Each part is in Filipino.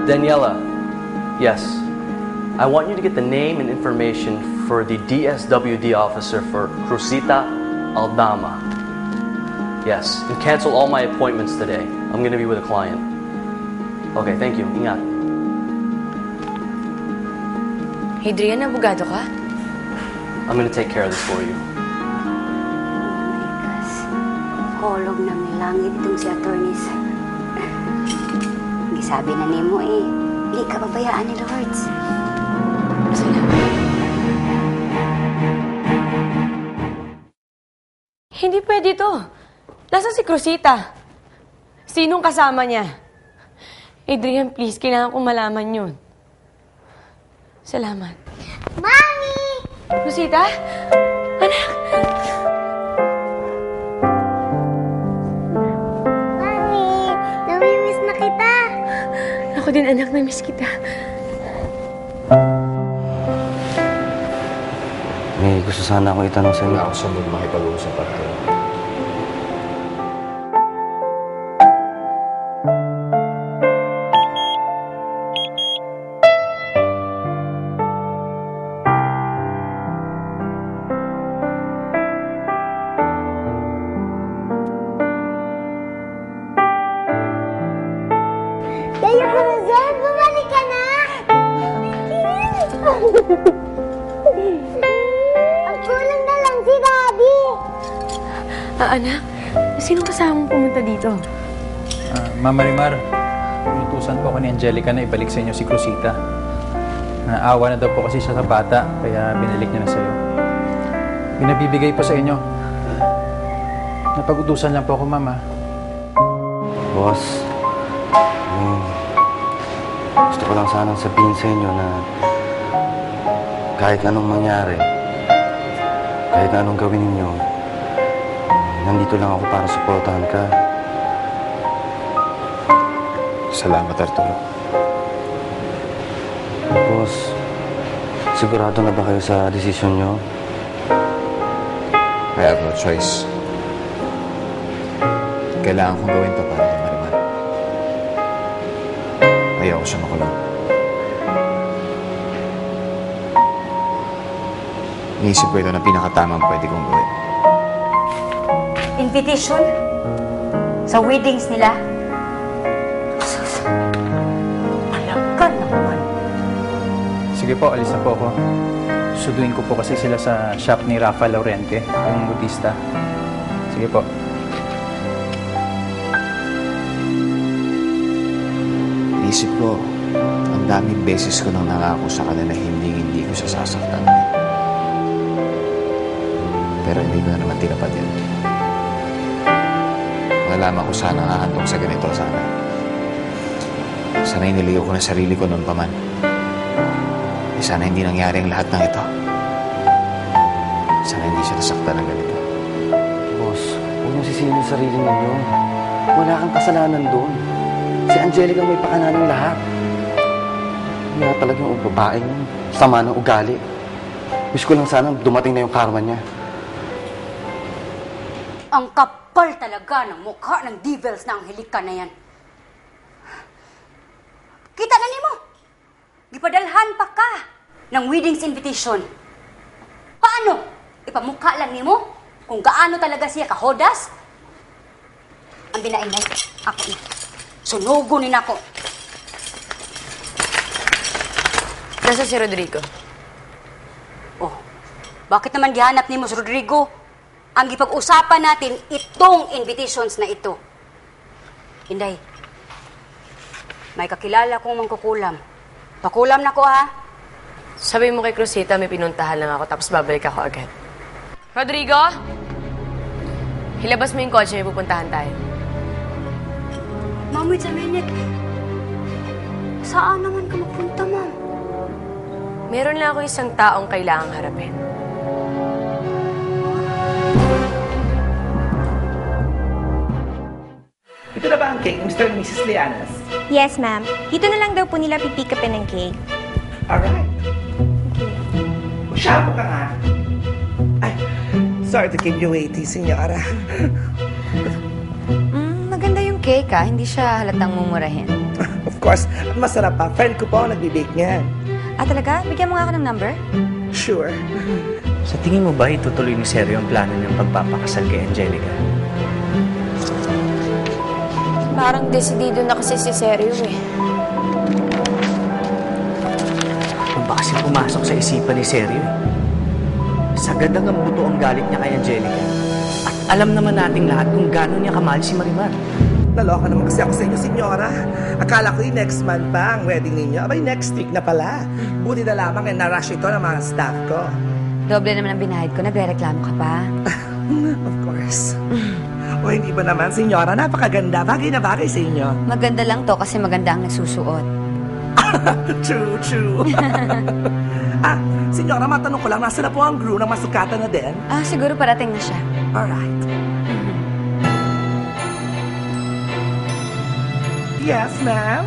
Daniela, yes. I want you to get the name and information for the DSWD officer for Cruzita Aldama. Yes, and cancel all my appointments today. I'm gonna be with a client. Okay, thank you. Ingat. Adrian, abogado ka? I'm gonna take care of this for you. Kolog na may langit itong si attorneys. Gisabi na nimo hindi ka pabayaan ni Lords. Salamat. Hindi pwede to. Nasaan si Cruzita? Sinong kasama niya? Adrian, please, kailangan kong malaman yun. Salamat. Mami! Cruzita? Anak? Mami! Namimiss na kita! Ako din, anak, na-miss kita. May gusto sana akong itanong sa inyo. Wala akong sa mood makipag-uusap at Kaya ka na, Zed! Bumalik ka na! Ang kulang na lang si Daddy! Anak, sinong kasama mong pumunta dito? Mama Rimar, inutusan po ako ni Angelica na ibalik sa inyo si Cruzita. Naawa na daw po kasi siya sa bata, kaya binalik niya na sa'yo. Pinabibigay po sa inyo. Napag-utusan lang po ako, Mama. Boss, gusto ko lang sanang sabihin sa inyo na kahit anong mangyari, kahit anong gawin ninyo, nandito lang ako para suportahan ka. salamat, Arturo. Boss, sigurado na ba kayo sa desisyon nyo? I have no choice. Kailangan kong gawin to para kay Marimar. Ayaw ko siya makulong. Iniisip ko ito na pinakatamang pwede kong gawin. Invitation? Sa weddings nila? Sus! Malagan naman. Sige po, alis na po ako. Suduin ko po kasi sila sa shop ni Rafa Laurente, yung budista. Sige po. Isip ko, ang daming beses ko nang nangako sa kanila hindi ko siya sasaktan. Pero hindi ko na naman tinapad yan. Malaman ko sana hahantong sa ganito sana. Sana iniliyo ko na sarili ko noon pa man. Sana hindi nangyari ang lahat ng ito. Sana hindi siya nasaktan ng ganito. Boss, huwag niyo sisihin yung sarili ninyo. Wala kang kasalanan doon. Si Angelica may pakana ng lahat. Hindi na talagang yung babaeng sama ng ugali. Wish ko lang sana dumating na yung karma niya. Ang kapal talaga ng mukha ng devils na Angelica na yan. Kita na nimo. Gipadalhan pa ka ng wedding's invitation. Paano? Ipamukha lang nimo kung gaano talaga siya kahodas? Ang binainay, ako na. Sunugunin ako. Nasaan si Rodrigo? Oh, bakit naman gihanap nimo si Rodrigo? Ang gipag-usapan natin itong invitations na ito. Inday, may kakilala kong mangkukulam. Pakulam na ko, ha? Sabi mo kay Cruzita, may pinuntahan lang ako tapos babalik ako agad. Rodrigo? Hilabas mo yung kotse, may pupuntahan tayo. Ma'am, wait a minute. Saan naman ka magpunta, ma'am? Meron lang ako isang taong kailangang harapin. Ito na ba ang cake, Mr. and Mrs. Lianas? Yes, ma'am. Dito na lang daw po nila pipick upin ng cake. Alright. Masyado ka nga. Ay, sorry to keep you waiting, senyora. Maganda yung cake, Hindi siya halatang mumurahin. Of course. At masarap pa. Friend ko po ang nagbibake niyan. Ah, talaga? Bigyan mo nga ako ng number? Sure. Sa tingin mo ba itutuloy ni Seryo ang plano niyang pagpapakasal kay Angelica? Parang desidido na kasi si Seryo eh. Kung ba kasi pumasok sa isipan ni Seryo eh. Sagad ang buto ang galit niya kay Angelica. At alam naman nating lahat kung gaano niya kamahal si Marimar. Naloka naman kasi ako sa inyo, senyora. Akala ko next month pa ang wedding ninyo. Abay, next week na pala. Buti na lamang na-rush ito ng mga staff ko. Doble naman ang binahid ko. Nagre-reklamo ka pa. Of course. O hindi ba naman, senyora? Napakaganda. Bagay na bagay sa inyo. Maganda lang to kasi maganda ang nagsusuot. True, true. Senyora, matanong ko lang, nasa na po ang crew ng masukatan na din? Ah, siguro parating na siya. Alright. Yes, ma'am?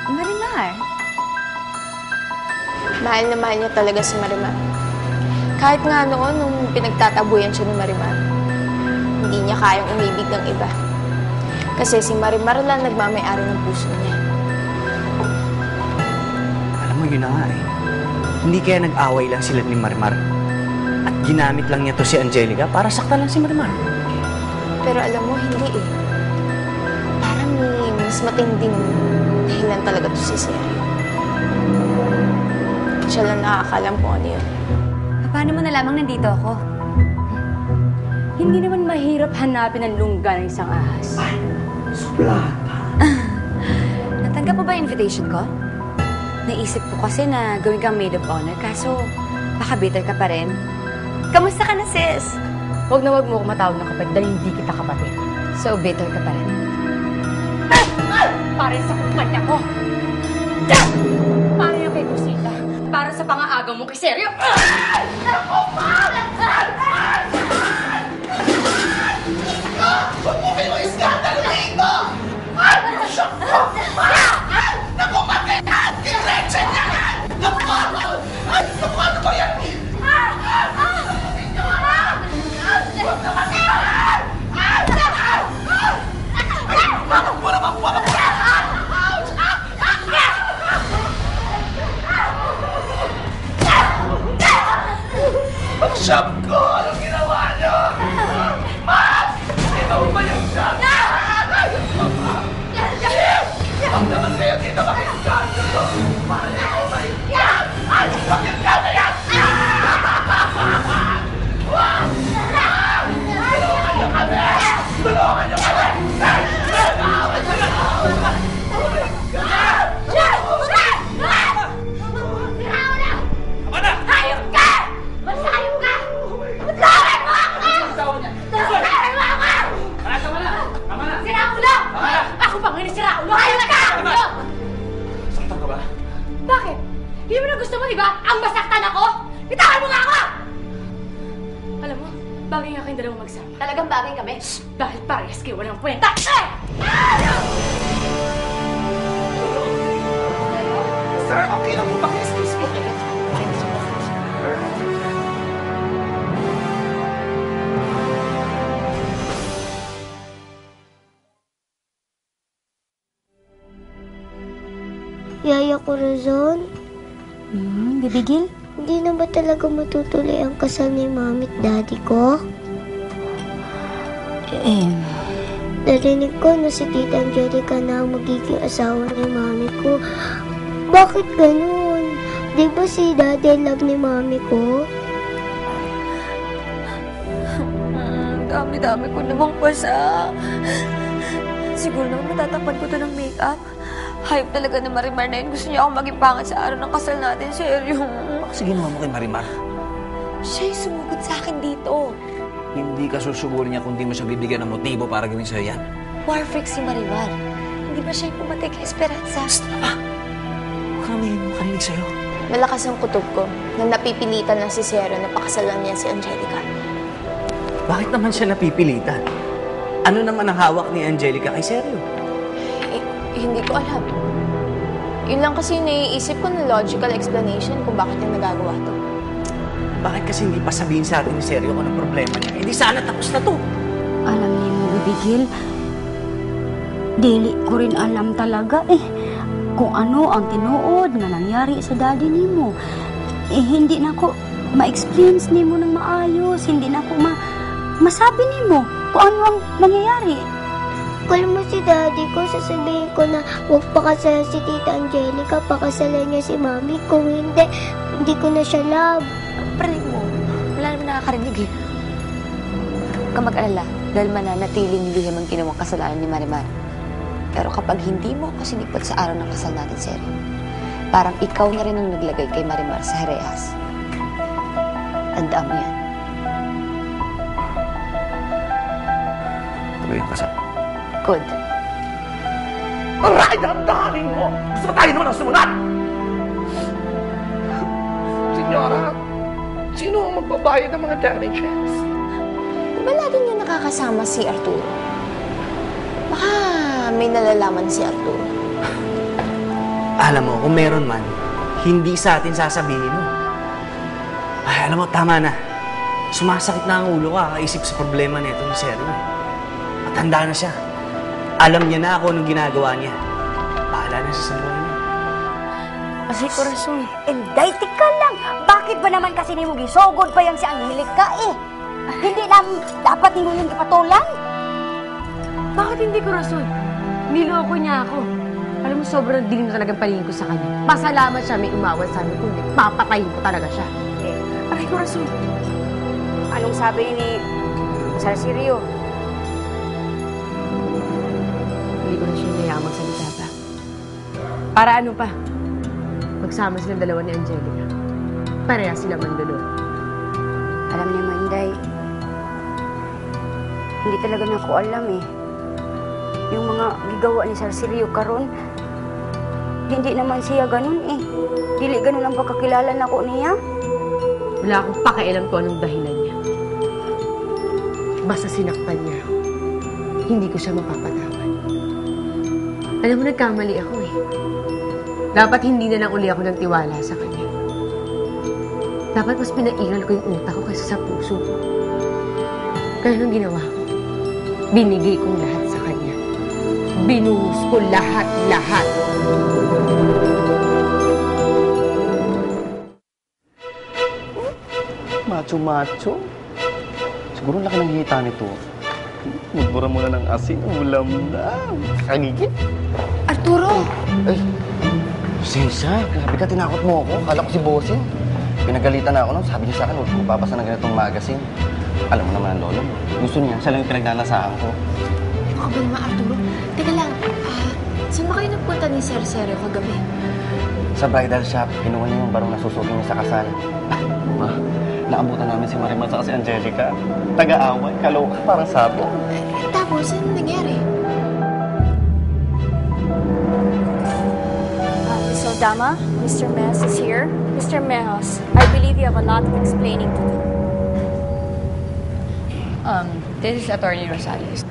Marimar. Mahal na mahal niya talaga si Marimar. Kahit nga noon, nung pinagtatabuyan siya ni Marimar, hindi niya kayang umibig ng iba. Kasi si Marimar lang nagmamay-ari ng puso niya. Alam mo, yun na nga eh. Hindi kaya nag-away lang sila ni Marimar. At ginamit lang niya to si Angelica para saktan lang si Marimar. Pero alam mo, hindi eh. Parang may mas matinding dahilan talaga to si Seryo. Siya lang nakakalam kung ano yun. Paano mo nalamang nandito ako? Hindi naman mahirap hanapin ang lungga ng isang ahas. Natanggap mo ba yung invitation ko? Naisip ko kasi na gawin kang maid of honor, kaso baka bitter ka pa rin. Kamusta ka na, sis? Huwag na huwag mo akong matawag ng kapatid dahil hindi kita kapatid. So, bitter ka pa rin. Para sa kumpanya ko. Para yung kay Rosita. Para sa pangaagaw mo kay Seryo. Shop ko! Anong ginawa niyo? Ma! Sino mo ba yung shop? Ang naman kayo dito makiskando! Mahal ako ba yung shop? Ay! Bakit ka na yan? Tulungan niyo kami! Tulungan niyo kami! Bakit? Hindi mo na gusto mo, di ba? Ang masaktan ako! Bitawan mo nga ako! Alam mo, bagay nga kayong dalawang magsama. Talagang bagay kami? Dahil parehas kayo walang kwenta. Sir, okay lang po ba? Excuse me. Yaya Corazon, Bibigil? hindi na ba talaga matutuloy ang kasal ni Mami at Daddy ko? Narinig ko na si Tita Angelica na ang magiging asawa ni Mami ko. Bakit ganun? Di ba si Daddy love ni Mami ko? Dami-dami ko namang pasa. Siguro naman matatakpan ko to ng make-up. Hayop talaga na Marimar na yun. Gusto niya akong maging pangat sa araw ng kasal natin. Seryo. Kasi ginawa mo kay Marimar. Siya yung sumugod sa akin dito. Hindi ka susugurin niya kung di mo siya bibigyan ng motibo para gawin sa'yo yan. War freak si Marimar. Hindi ba siya yung pumatay kay Esperanza? Huwag ka na may makarinig sa'yo. Malakas ang kutob ko na napipilitan na si Seryo na pakasalan niya si Angelica. Bakit naman siya napipilitan? Ano naman ang hawak ni Angelica kay Seryo? Hindi ko alam. Yun lang kasi yung naiisip ko na logical explanation kung bakit niya nagagawa to. Bakit kasi hindi pa sabihin sa atin ni Seryo kung anong problema niya? Hindi sana tapos na to. Alam niyo mo, Bibigil, Dili ko rin alam talaga kung ano ang tinuod nga nangyari sa daddy nimo. Hindi na ko ma-experience nimo ng maayos, hindi na ko masabi nimo kung ano ang nangyayari. Kung mo si daddy ko, sasabihin ko na huwag pakasal si Tita Angelica, pakasalan niya si Mami. Kung hindi ko na siya love. Parinig mo, wala naman nakakarinig eh. Huwag ka mag-alala dahil mananatiling lihim ang ginawang kasalanan ni Marimar. Pero kapag hindi mo ako sinipot sa araw ng kasal natin, Seri, parang ikaw na rin ang naglagay kay Marimar sa herehas. Tandaan mo yan. Tuloy yung kasal. Good. Aray, damdamin mo! Gusto tayo naman ang sumunod! Senyora, sino ang magbabayad ng mga damages? Diba lagi niya nakakasama si Arturo? Baka may nalalaman si Arturo. Alam mo, kung meron man, hindi sa atin sasabihin mo. Ay, alam mo, tama na. Sumasakit na ang ulo ko kakaisip sa problema nito ni Sergio. Matanda na siya. Alam niya na ako anong ginagawa niya. Bahala na siya sa buhay niya. Kasi Corazon, indicted ka lang. Bakit ba naman kasi ni mo gisogod pa yang si Angelica Hindi na dapat ni mo yung ipatulan? Bakit hindi Corazon? Niloko niya ako. Alam mo, sobrang dilim talagang paningin ko sa kanya. Pasalamat siya, may umawal sa amin. Kundi papatayin ko talaga siya. Aray, Corazon. Anong sabi ni Sir Sirio? Hindi ko na siya hinayaan magsalita pa. Para ano pa? Magsama silang dalawa ni Angelica. Pareha sila mandulo. Alam niyo, Manday, hindi talaga na ako alam yung mga gigawa ni Sir Sirio karon, hindi naman siya ganun Dili ganun ang pagkakilala na ko niya. Wala akong pakialam kung anong dahilan niya. Basta sinaktan niya ako. Hindi ko siya mapapatawad. Alam mo, nagkamali ako Dapat hindi na lang uli ako ng tiwala sa kanya. Dapat mas pinairal ko yung utak ko kaysa sa puso ko. Kaya anong ginawa ko? Binigay kong lahat sa kanya. Binuhos ko lahat-lahat. Macho-macho. Siguro laki ng hita nito. Magbura mo na ng asin. Ulam na. Kagigit. Arturo! Ay, Sensya, grabe ka, tinakot mo ako. Kala ko si Bossing. Pinagalitan na ako nun. Sabi niya sa akin, huwag ko papasa ng ganitong magazine. Alam mo naman ang lolo mo. Gusto niya, siya lang yung pinagnanasaan ko. Ako ba naman, Arturo? Teka lang, saan ba kayo nagpunta ni Sir Sergio kagabi? Sa bridal shop, kinuha niya yung barong nasusuot niya sa kasal. Ma, naabutan namin si Marimar at si Angelica. Taga-away, kaloka, parang sabo. Tapos, ano nangyari? So, Dama, Mr. Mehos is here. Mr. Mehos, I believe you have a lot of explaining to do. This is Attorney Rosales.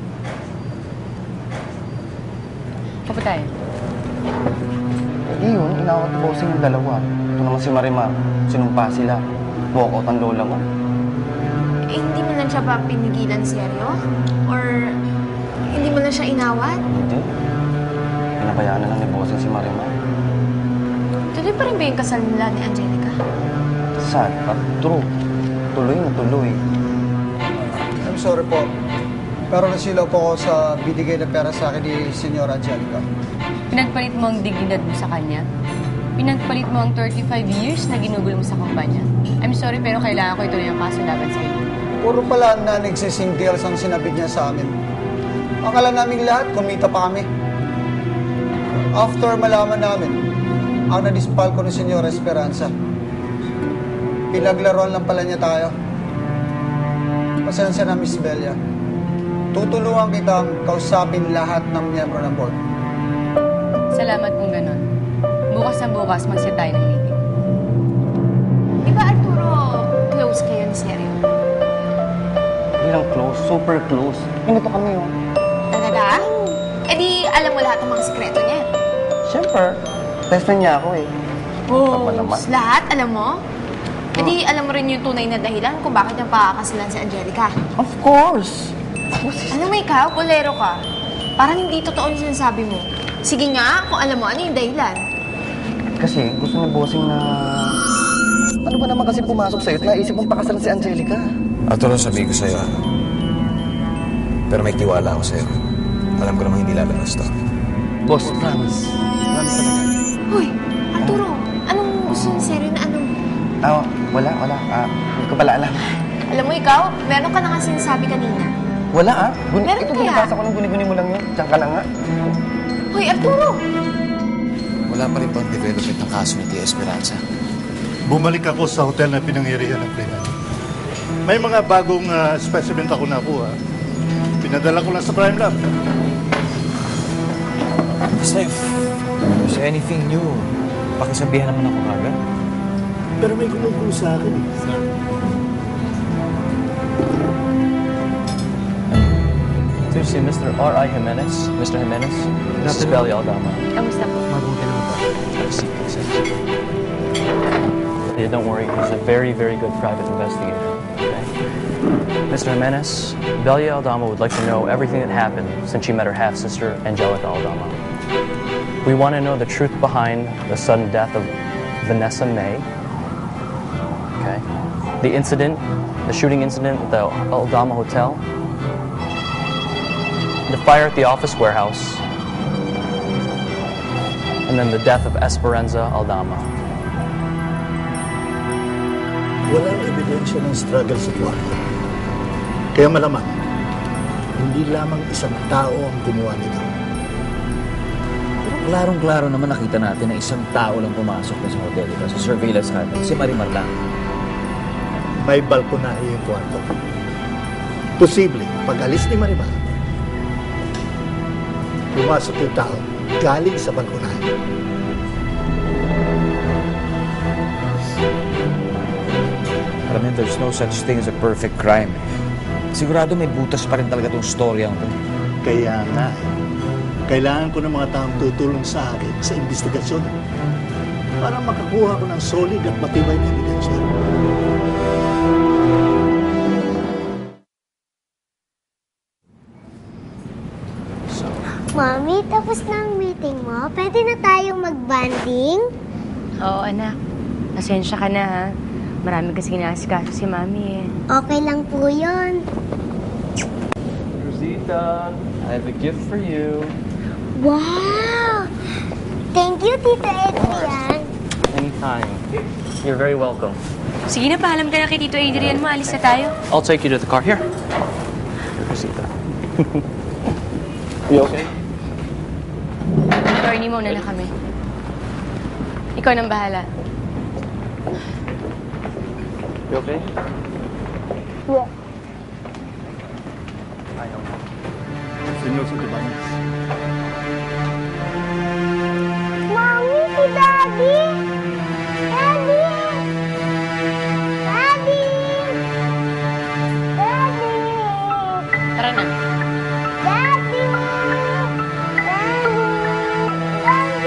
Kapo tayo. Hindi yun, inawat ko Bossing yung dalawa. Ito naman si Marimar, sinumpa sila. Walk out ang lola mo. Hindi mo lang siya ba pinigilan, Sergio? Or hindi mo lang siya inawat? Hindi. Pinabayaan na lang ni Bossing si Marimar. Tuloy pa rin ba yung kasal nila ni Angelica? Sad, but true. Tuloy na tuloy. I'm sorry po. Pero nasilaw po ako sa binigay na pera sa akin ni Senyora Angelica. Pinagpalit mo ang dignidad mo sa kanya? Pinagpalit mo ang 35 years na ginugol mo sa kumpanya? I'm sorry, pero kailangan ko ituloy ang kaso laban sa iyo. Puro pala non-existing deals ang sinabit niya sa amin. Akala namin lahat, kumita pa kami. After malaman namin, ang nadispal ko ni Senyora Esperanza. Pinaglaruan lang pala niya tayo. Pasensya na, Miss Belia. Tutulungan kitang kausapin lahat ng miyembro ng board. Salamat kung ganon. Bukas na bukas, mag-set tayo ng meeting. Di ba, Arturo, close kayo ni Sergio? Hindi lang close, super close. Ganito kami yun. Talaga? Eh di, alam mo lahat ng mga sekreto niya. Siyempre, best friend niya ako Oh, lahat, alam mo? Eh di, alam mo rin yung tunay na dahilan kung bakit niya pakakasalan si Angelica. Of course! Alam mo ikaw, bolero ka. Parang hindi totoo yung sinasabi mo. Sige nga, kung alam mo, ano yung dahilan? Kasi gusto ni bossing na... Ano ba naman kasi pumasok sa'yo at naisip mong pakasalan si Angelica? Ito lang sabihin ko sa'yo, pero may tiwala ako sa'yo. Alam ko namang hindi lalabas to. Boss, promise. Promise talaga. Hoy, Arturo, anong gusto ni Seri na anong... Wala. Hindi ko pala alam. Alam mo ikaw, meron ka na nga sinasabi kanina. Wala Meron ito kaya? binabasa ko ng guni-guni mo lang yun. Diyan ka lang nga. Hoy, Arturo! Wala pa rin bang development ng kaso ni Tia Esperanza? Bumalik ako sa hotel na pinangyarihan ng krimen. May mga bagong specimen ako nakuha. Pinadala ko lang sa crime lab. Basta if there's anything new, pakisabihan naman ako agad. Pero may kumukulo sa akin eh. To see Mr. R.I. Jimenez. Mr. Jimenez, this is Belly Aldama. Kamusta po? Mabuti naman pa. Have a seat, please. Yeah, don't worry. He's a very, very good private investigator. Okay? Mr. Jimenez, Belia Aldama would like to know everything that happened since she met her half-sister, Angelica Aldama. We want to know the truth behind the sudden death of Vanessa May. Okay? The incident, the shooting incident at the Aldama Hotel. The fire at the office warehouse. And then the death of Esperanza Aldama. Walang ebidensya ng struggle sa kwarto. Kaya malamang, hindi lamang isang tao ang gumawa nito. Pero klarong-klaro naman nakita natin na isang tao lang pumasok na sa hotel, diba? Sa surveillance natin. Si Marimar lang. May balkonahe yung kwarto. Posible, pag alis ni Marimar, pumasok yung tao galing sa balkonahe. I mean, there's no such thing as a perfect crime. Sigurado may butas pa rin talaga itong storyang ito. Kaya nga, kailangan ko ng mga taong tutulong sa akin sa investigasyon para makakuha ko ng solid at matibay na ebidensya. Mami, tapos na ang meeting mo. Pwede na tayong mag-banding? Oo, anak. Pasensya ka na, ha? Marami kasi kinasikaso si Mami, eh. Okay lang po yun. Rosita, I have a gift for you. Wow! Thank you, Tita Adrian. Anytime. You're very welcome. Sige na, paalam ka na kay Tito Adrian mo. Alis na tayo. I'll take you to the car. Here. Here, Rosita. You okay? Attorney, muna na kami. Ikaw nang bahala. You okay? Yeah. I know. Senyor Santibanez. Mami, si Daddy! Daddy! Daddy! Daddy! Tara na. Daddy! Daddy! Daddy!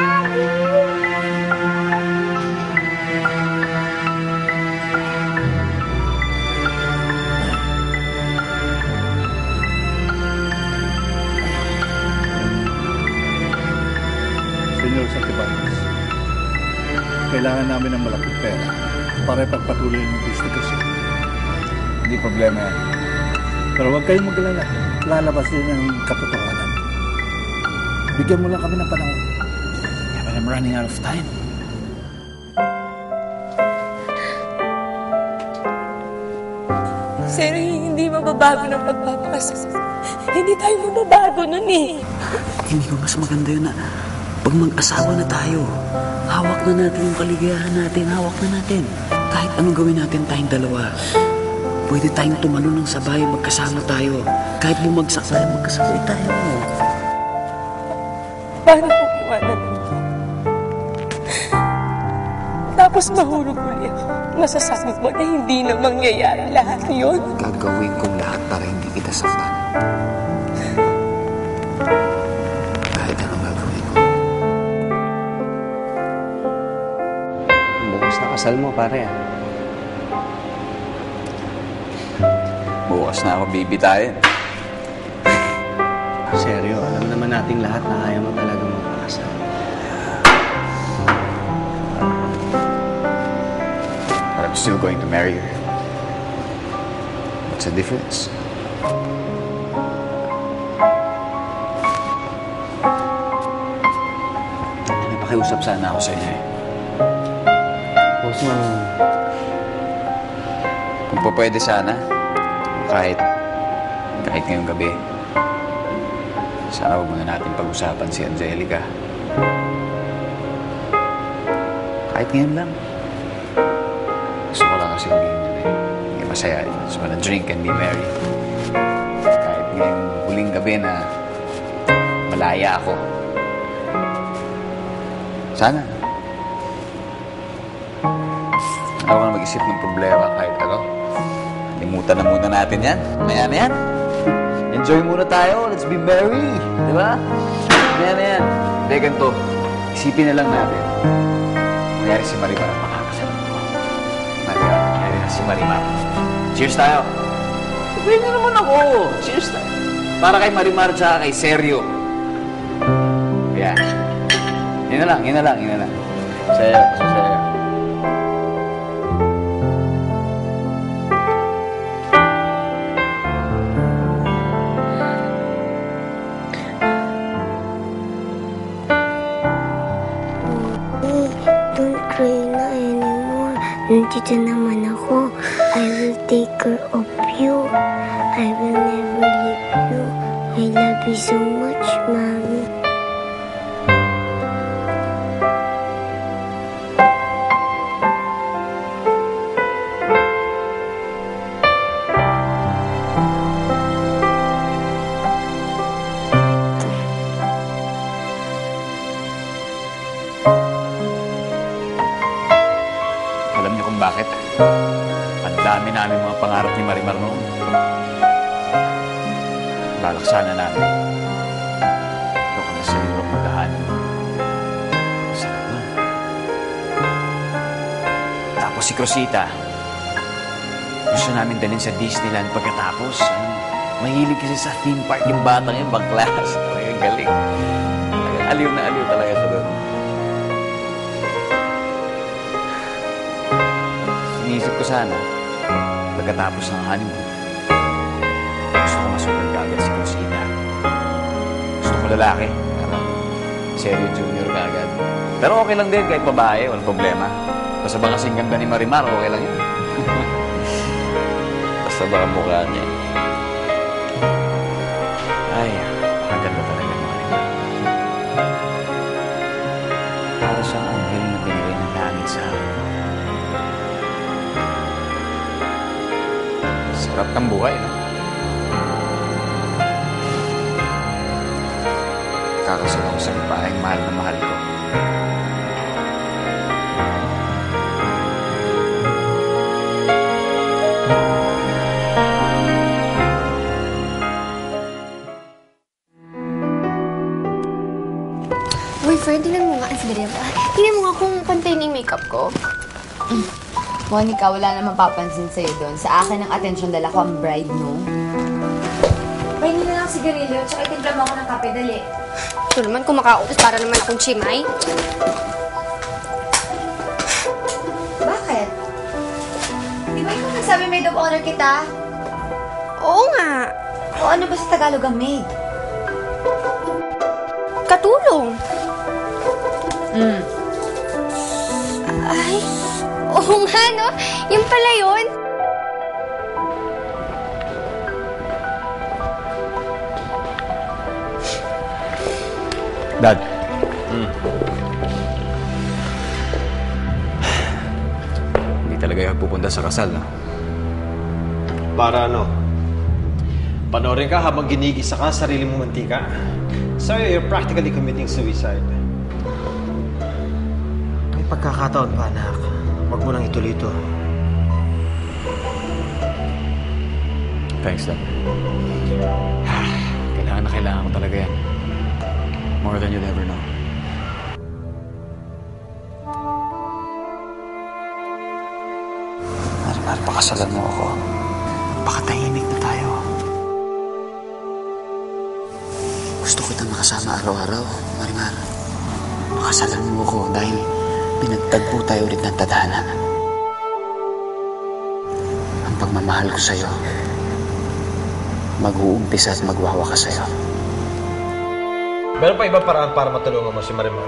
Daddy! Senyor Santibanez, kailangan namin ng malaking pera para ipagpatuloy ang investigasyon. Hindi problema yan. Pero huwag kayong magalala. Lalabas din ang katotohanan. Bigyan mo lang kami ng panahon. Yeah, but I'm running out of time. Sir, hindi mababago ng pagpapakasal. Hindi tayo mababago nun, eh. Hindi ko mas maganda yun na pag mag-asawa na tayo, hawak na natin yung kaligayahan natin, hawak na natin. Kahit anong gawin natin tayong dalawa, pwede tayong tumalon ng sabay, magkasama tayo. Kahit bumagsak tayo, magkasabay tayo. Paano kung iwanan mo? Tapos mahulog uli ako. Masasabi mo na hindi na mangyayari lahat yun. Gagawin kong lahat para hindi kita saktan. Kahit anong gagawin ko. Bukas na kasal mo, pare. Bukas na ako bibitayin. Seryo, alam naman nating lahat na kaya mo talaga magpakasal. But I'm still going to marry her. What's the difference? May pakiusap sana ako sa inyo eh. Bossman, Kung po pwede sana, kahit ngayong gabi, sana huwag muna natin pag-usapan si Angelica. Kahit ngayon lang. Gusto ko lang kasi maging masaya. Just wanna drink and be merry. Kahit ngayong huling gabi na malaya ako. Sana. Ako na mag-isip ng problema kahit ano. Limutan na muna natin yan. Maya na yan. Enjoy muna tayo. Let's be merry. Di ba? Maya na yan. Hindi, ganito. Isipin na lang natin. Nangyari si Marimar at makakasal mo. Nangyari na si Marimar. Cheers tayo. Pwede na naman ako. Cheers tayo. Para kay Marimar tsaka kay Seryo. Kaya. Yun na lang. Saya. Nandito naman ako. I will take care of you. I will never leave you. I love you so much, Mommy. Bakit? Ang dami namin mga pangarap ni Marimar noon. Balak sana namin. Doon ka na sa Europe magdahanin. Sarap nun. Tapos si Crosita, gusto namin dalhin sa Disneyland pagkatapos. Mahilig kasi sa theme park yung batang yun, bangklas. Talagang galing. Talagang aliw na aliw talaga sa doon. Inisip ko sana, pagkatapos ng honeymoon, gusto ko masukan kagad si Crosita. Gusto ko lalaki, parang Seryo Junior kagad. Pero okay lang din kahit babae, walang problema. Basta ba kasing ganda ni Marimar, okay lang yun. Basta ba ang mukha niya. Ay, maganda talaga ni Marimar. Para siyang anghel na binigay ng langit sa akin. Sarap ng buhay, no? Kakasal ako sa babaeng mahal na mahal ko. Boyfriend, tingnan mo nga. Tingnan mo nga kung pantay na yung makeup ko. Monica, wala namang papansin sa'yo doon. Sa akin ang atensyon dala ko ang bride, no? Pahingi na lang sigarilyo, tsaka itimpla mo ako ng kape, dali. Ito naman, kung makautos para naman akong chimay. Bakit? Di ba ikaw nagsabi maid of honor kita? Oo nga. O ano ba sa Tagalog ang maid? Katulong. Ay, oo nga, no? Yung pala yun. Dad. Hindi talaga yung pupunta sa kasal, no? Para ano? Panoorin ka habang ginigisa ka sa sarili mong mantika. So you're practically committing suicide. May pagkakataon pa, anak. Huwag mo nang ituloy ito. Thanks, Dad. Kailangan ko talaga yan. More than you'll ever know. Marimar, pakasalan mo ako. Pakatahimik na tayo. Gusto kitang makasama araw-araw, Marimar. Pakasalan mo ako dahil pinagtagpo tayo ulit ng tadhana. Ang pagmamahal ko sa'yo, mag-uumpisa at magwawakas sa'yo. Meron pa ibang paraan para matulungan mo si Marimar.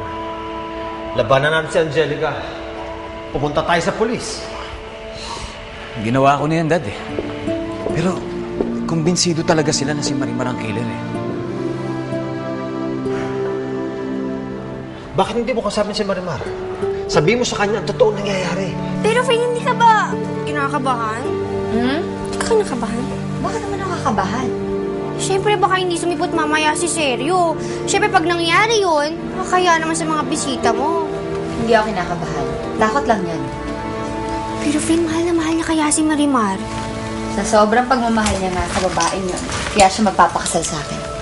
Labanan natin si Angelica. Pupunta tayo sa pulis. Ginawa ko na yan, Dad, eh. Pero, kumbinsido talaga sila na si Marimar ang killer, eh. Bakit hindi mo kasama si Marimar? Sabihin mo sa kanya ang totoong nangyayari. Pero Faye, hindi ka ba kinakabahan? Hindi ka kinakabahan? Bakit naman nakakabahan? Siyempre, baka hindi sumipot mamaya si Seryo. Siyempre, pag nangyari yun, makakaya naman sa mga bisita mo. Hindi ako kinakabahan. Takot lang yan. Pero Faye, mahal na mahal niya kaya si Marimar. Sa sobrang pagmamahal niya nga sa babaeng yun, kaya siya magpapakasal sa akin.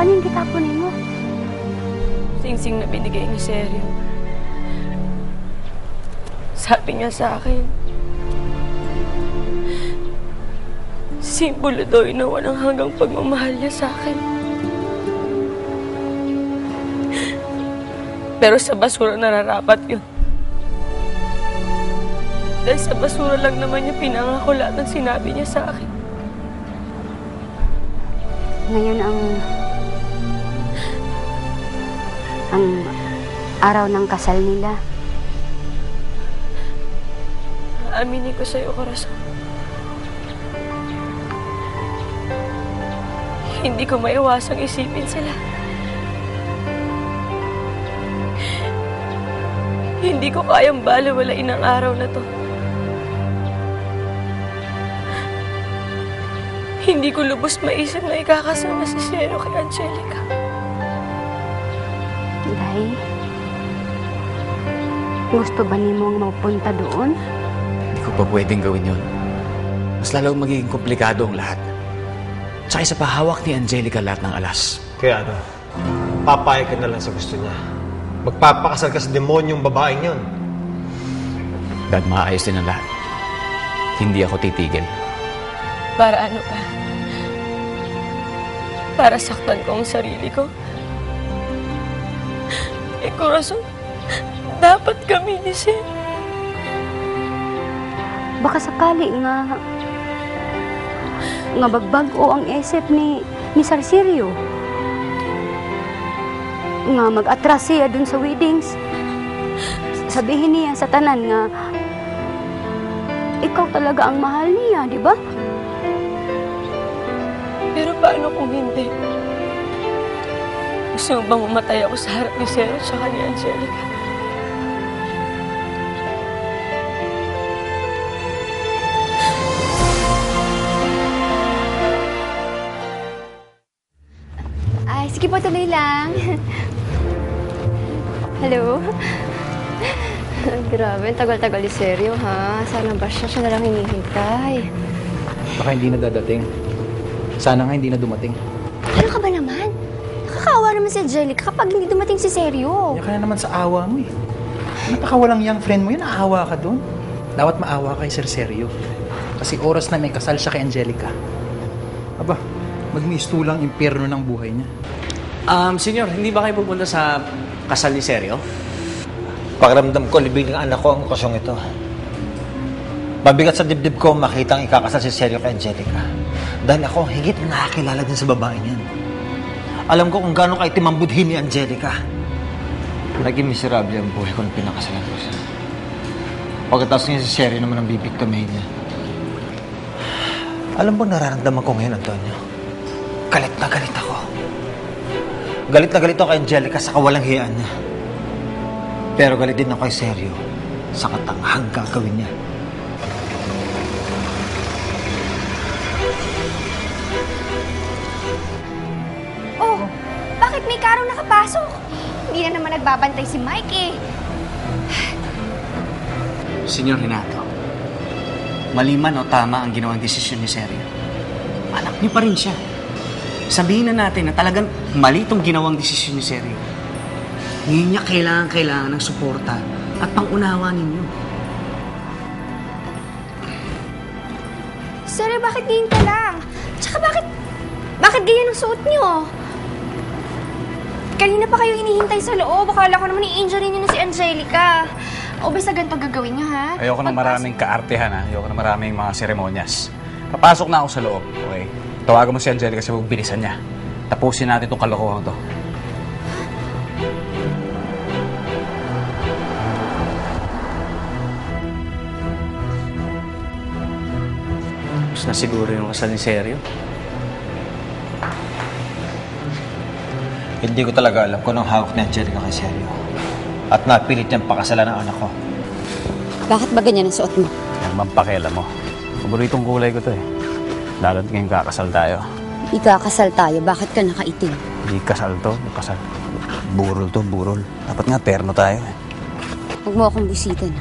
Ano yung gitapunin mo? Singsing na binigay ni Seryo. Sabi niya sa akin, simbolo daw na walang hanggang pagmamahal niya sa akin. Pero sa basura nararapat yun. Dahil sa basura lang naman niya pinangako lahat ng sinabi niya sa akin. Ngayon ang araw ng kasal nila. Aminin ko sa'yo, Corazon. Hindi ko maiwasang isipin sila. Hindi ko kayang balewalain ang araw na to. Hindi ko lubos maisip na ikakasama si Seryo kay Angelica. Day, gusto ba ni mong mapunta doon? Hindi ko pa pwedeng gawin yun. Mas lalong magiging komplikado ang lahat. Tsaka isa pa, hawak ni Angelica lahat ng alas. Kaya ano, papayag ka na lang sa gusto niya. Magpapakasal ka sa demonyong babaeng yun. Dad, maayos din ang lahat. Hindi ako titigil. Para ano pa? Para saktan ko ang sarili ko? Corazon, dapat kami ni Sir. Baka sakali nga bagbago ang isip ni Sir Seryo. Nga mag-atras siya dun sa weddings. Sabihin niya sa tanan nga ikaw talaga ang mahal niya, di ba? Pero paano kung hindi? Gusto mo bang mamatay ako sa harap ni Seryo at saka ni Angelica? Ay, sige po, tuloy lang. Hello? Grabe, tagal-tagal ni Seryo, ha? Sana ba siya na lang hinihintay? Baka hindi na dadating. Sana nga hindi na dumating. Ano ka ba naman? Nakakaawa naman si Angelica kapag hindi dumating si Seryo. Yan ka na naman sa awa mo, eh. Napakawalang young friend mo yun, naawa ka doon. Dapat maawa kay Sir Seryo. Kasi oras na may kasal siya kay Angelica. Aba, magmistulang impyerno ng buhay niya. Senyor, hindi ba kayo pupunta sa kasal ni Seryo? Pakiramdam ko, libing ng anak ko ang okasyong ito. Mabigat sa dibdib ko makitang ikakasal si Seryo kay Angelica. Dahil ako, higit na nakakilala din sa babae niyan. Alam ko kung gaano kaitim ang budhi ni Angelica. Naging miserable ang buhay ko nung pinakasalan ko siya. Pagkatapos niya si Seryo naman ang bibiktimahin niya. Alam mo nararamdaman ko ngayon, Antonio? Galit na galit ako. Galit na galit ako kay Angelica sa kawalang hiyaan niya. Pero galit din ako kay Seryo sa katanghang gagawin niya. Oh, bakit may karong nakapasok? Hindi na naman nagbabantay si Mike eh. Senyor Renato, mali man o tama ang ginawang desisyon ni Sergio, anak niyo pa rin siya. Sabihin na natin na talagang mali itong ginawang desisyon ni Sergio. Ngayon niya kailangan ng suporta at pangunawa ninyo. Sir, bakit ganyan ka lang? Tsaka bakit ganyan ang suot niyo? Kanina pa kayo hinihintay sa loob. Akala ko naman i-injury niyo na si Angelica. O basta ganito gagawin niyo, ha? Ayoko ng maraming kaartehan, ha? Ayoko ng maraming mga seremonyas. Papasok na ako sa loob, okay? Tawagan mo si Angelica kasi bilisan niya. Tapusin natin itong kalokohan to. Tapos na siguro yung kasal ni Sergio. Hindi ko talaga alam kung anong hawak ni Angelica kay Sergio. At napilit niyang pakasalan ng anak ko. Bakit ba ganyan ang suot mo? Yan bang pakialam mo? Paboritong kulay ko to eh. Lalo't ngayon kakasal tayo. Ikakasal tayo. Bakit ka nakaitim? Hindi kasal to, kasal. Burol to, burol. Dapat nga terno tayo eh. Huwag mo akong busitan.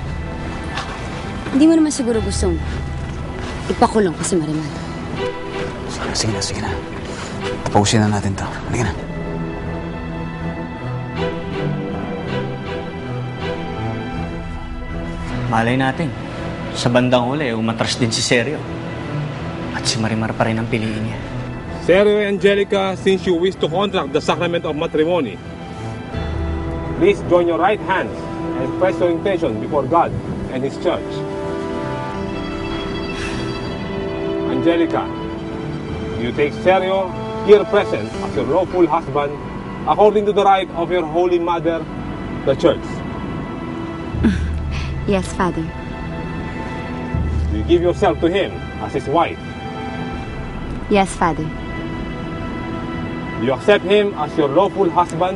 Hindi mo naman siguro gustong ipakulong ko si Marimar. Sige na. Tapusin na natin to. Halika na. Malay natin, sa bandang huli, umatras din si Sergio. At si Marimar pa rin ang piliin niya. Sergio and Angelica, since you wish to contract the sacrament of matrimony, please join your right hands and press your intention before God and His church. Angelica, you take Sergio here present as your lawful husband according to the right of your Holy Mother, the Church. Yes, Father. You give yourself to him as his wife. Yes, Father. You accept him as your lawful husband.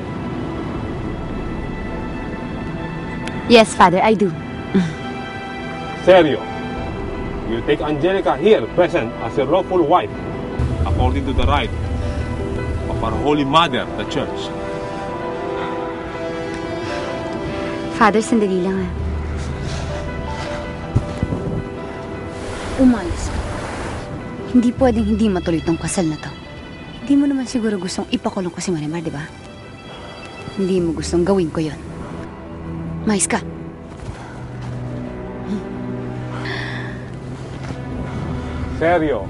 Yes, Father, I do. Sergio, you take Angelica here present as your lawful wife according to the right of our Holy Mother, the Church. Father, sandali lang ha. Umalis ka. Hindi pwedeng hindi matuloy tong kasal na to. Hindi mo naman siguro gustong ipakulong ko si Marimar, di ba? Hindi mo gustong gawin ko yon. Mais ka. Sergio,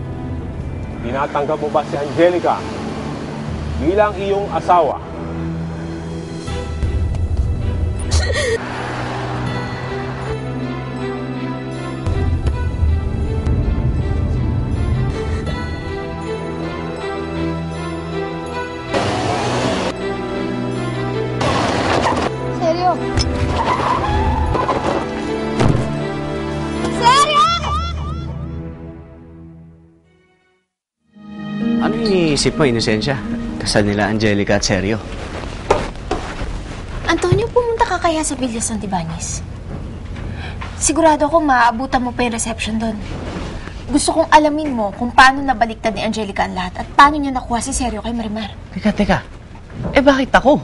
tinatanggap mo ba si Angelica bilang iyong asawa? Sergio! Sergio! Ano iniisip mo, Inosensya? Kasal nila Angelica at Sergio. Antonio, pumunta ka kaya sa Villa Santibanez? Sigurado ako maaabutan mo pa yung reception doon. Gusto kong alamin mo kung paano nabaliktad ni Angelica ang lahat at paano niya nakuha si Sergio kay Marimar. Teka. Eh bakit ako?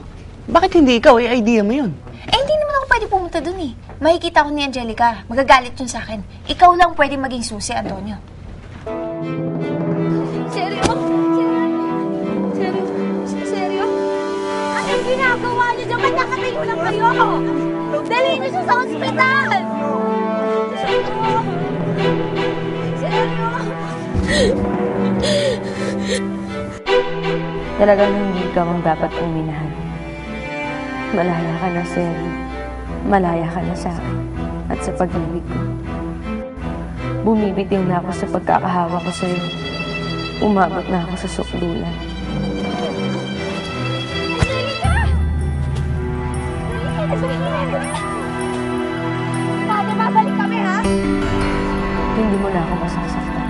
Bakit hindi ikaw? Eh, idea mo yun. Eh, hindi naman ako pwede pumunta doon eh. Makikita ko ni Angelica. Magagalit yun sa akin. Ikaw lang pwede maging susi, Antonio. Sergio? Sergio? Anong ginagawa niyo dyan? Ba't nakatayo lang kayo? Dali niyo siya sa ospital! Sergio! Talagang hindi ka ang dapat kong minahal. Malaya ka na, Sergio. Malaya ka na sa akin at sa pag-ibig ko. Bumibitiw na ako sa pagkakahawa ko sa'yo. Umabot na ako sa sukdulan. Father, babalik kami, ha? Hindi mo na ako masasaktan.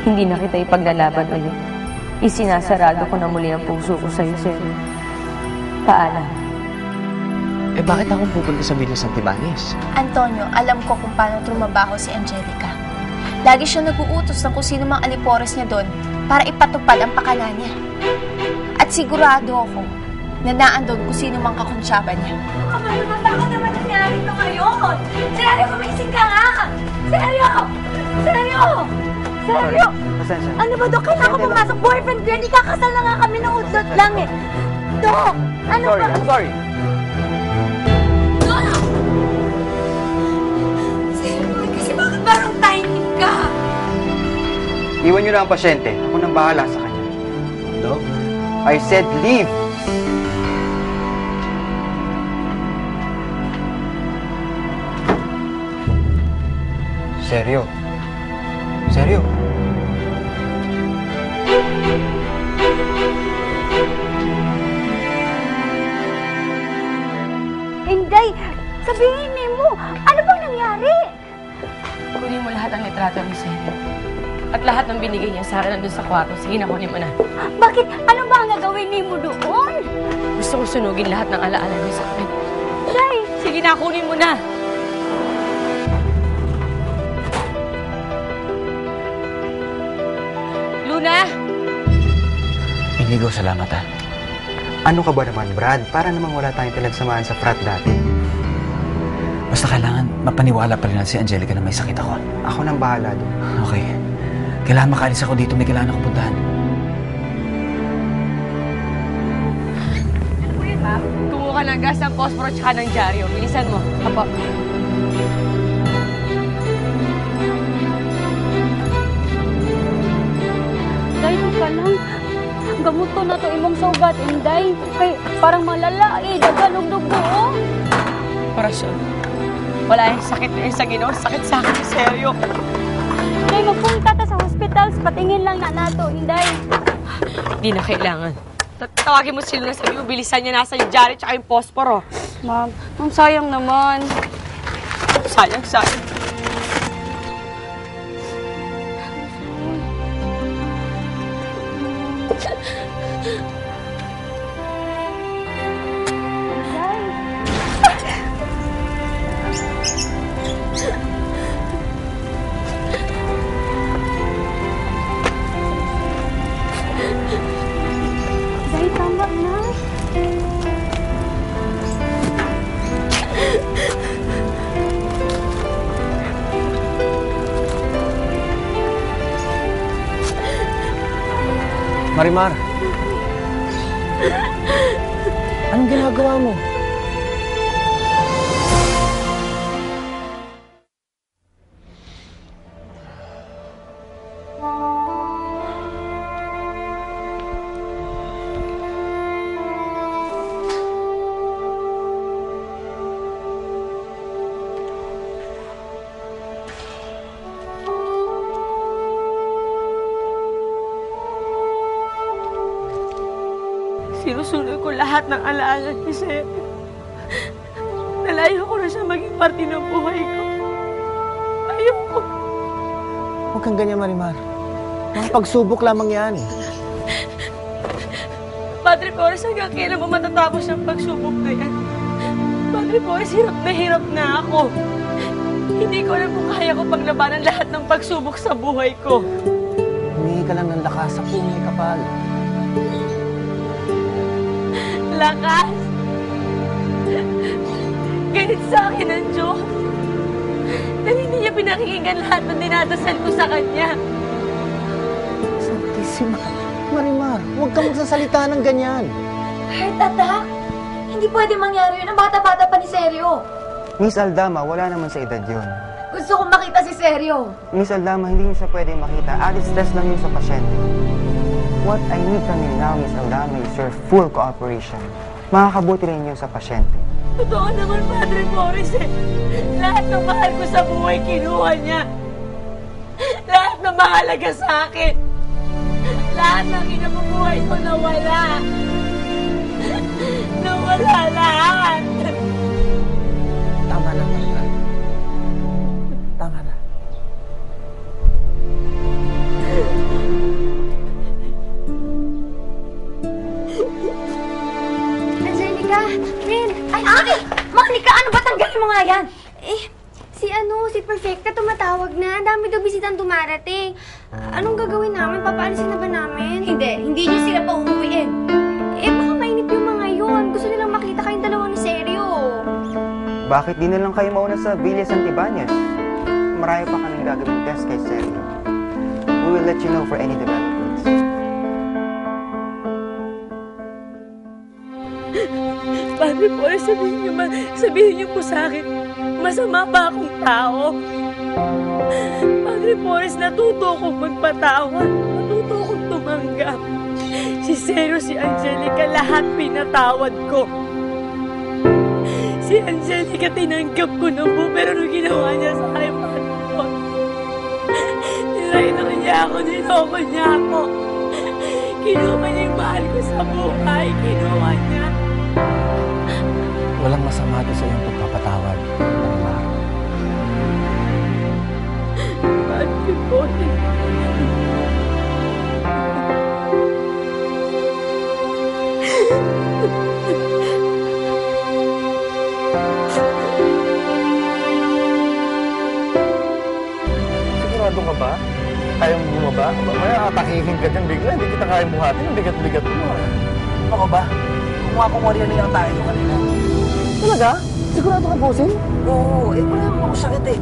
Hindi na kita ipaglalaban ulit. Isinasarado ko na muli ang puso ko sa'yo, Sergio. Paalam. Eh bakit ako pupunta sa Villa Santibanez? Antonio, alam ko kung paano trumabaho si Angelica. Lagi siya nag-uutos ng kung sino mang alipores niya doon para ipatupad ang pakala niya. At sigurado ako Nanaan doon kung sino mang kakunsyaba niya. Marimar, bakit naman nangyari ito ngayon? Seryo, kumising ka nga! Seryo! Seryo! Seryo! Pasensya. Ano ba, Dok? Kailangan ko pumasok. Boyfriend ko yan. Ikakasal na nga kami ng udlot lang eh. Dok! Ano ba? I'm sorry. Dok! Seryo, kasi bakit parang timing ka? Iwan niyo na ang pasyente. Ako nang bahala sa kanya. Doc? I said leave! Seryo? Seryo? Inday, sabihin mo, ano bang nangyari? Kunin mo lahat ng litrato ni Seryo. At lahat ng binigay niya sa akin nandun sa kwarto. Sige na, kunin mo na. Bakit? Ano ba ang gagawin mo doon? Gusto ko sunugin lahat ng alaala niya sa akin. Day! Sige na, kunin mo na. Luna! Inigo, salamat ha. Ano ka ba naman, Brad? Para namang wala tayong pinagsamahan sa frat dati. Basta kailangan mapaniwala pa rin natin si Angelica na may sakit ako. Ako nang bahala doon. Okay. Kailangan makaalis ako dito. May kailangan akong puntahan. Ano po yun, ma'am? Kumuha ka ng gas, ng posporo, tsaka ng dyaryo. Bilisan mo. Apo. Day, ka lang. Gamot ko na to imong sugat, Inday. Kay parang malala eh. Dagalog dugo, oh. Operasyon. Wala yung sakit na yun sa Ginoo. Sakit sa akin, seryo. Day, magpunta ta sa hospital. Patingin lang na nato, Inday. Hindi na kailangan. Tawagin mo sila na sabi mo, bilisan niya nasa yung dyaryo tsaka yung posporo. Ma'am, ang sayang naman. Sayang. Day, tama na. Marimar! Anong ginagawa mo? Sinusunod ko lahat ng alaala ni Seryo. Nalayo ko na siya maging parte ng buhay ko. Ayaw ko. Huwag kang ganyan, Marimar. Mga pagsubok lamang yan. Padre Flores, hanggang kailan mo matatapos ang pagsubok na yan? Padre Flores, hirap na ako. Hindi ko alam kung kaya ko paglabanan lahat ng pagsubok sa buhay ko. Humingi ka lang ng lakas sa pungay kapal. Lakas! Ganit sa akin ang Diyos. Dahil hindi niya pinakikinggan lahat ng dinadasal ko sa Kanya. Santisima. Marimar, huwag kang magsasalita ng ganyan. Heart attack? Hindi pwede mangyari yun. Ang bata-bata pa ni Seryo. Miss Aldama, wala naman sa edad yun. Gusto kong makita si Seryo. Miss Aldama, hindi niyo siya pwede makita. Added stress lang yun sa pasyente. What I need from you now, Miss Aldama, is your full cooperation. Makakabuti rin yun sa pasyente. Totoo naman, Padre Flores eh. Lahat ng mahal ko sa buhay, kinuha niya. Lahat ng mahalaga sa akin. Lahat ng kinabubuhay ko nawala. Nawala lahat. Tama na, Marimar. Tama na. Angelica, Rin. Ay! Monica, ano ba? Tanggalin mo nga yan. Si Perfecta tumatawag na. Ang dami daw bisitang dumarating. Anong gagawin namin? Papaalisin na ba namin? Hindi niyo sila pa uuwiin. Baka mainip yung mga yun. gusto nilang makita kayong dalawa ni Seryo. Bakit di na lang kayo mauna sa Villa Santibáñez? Marami pa kaming gagawing test kay Seryo. We will let you know for any developments. Padre Boris, sabihin niyo po sa akin, masama ba akong tao? Padre Boris, natuto akong magpatawad. Natuto akong tumanggap. Si Seryo, si Angelica, lahat pinatawad ko. Si Angelica, tinanggap ko na po, pero nung ginawa niya sa akin, Padre Boris, niloko niya ako. Kinuha niya yung mahal ko sa buhay. Kinuha niya. Walang masama doon sa iyong pagpapatawad, Marimar. Padre Boris. Sigurado ka ba? Kaya mo bumaba? Mamaya atakihin ka dyan bigla. Hindi kita kaya buhatin. Ang bigat-bigat mo. Ano ka ba? Kung ako Maria na yung tayo kanina. Talaga? Sigurado ka, bossing? Oo. Wala naman ako sakit eh.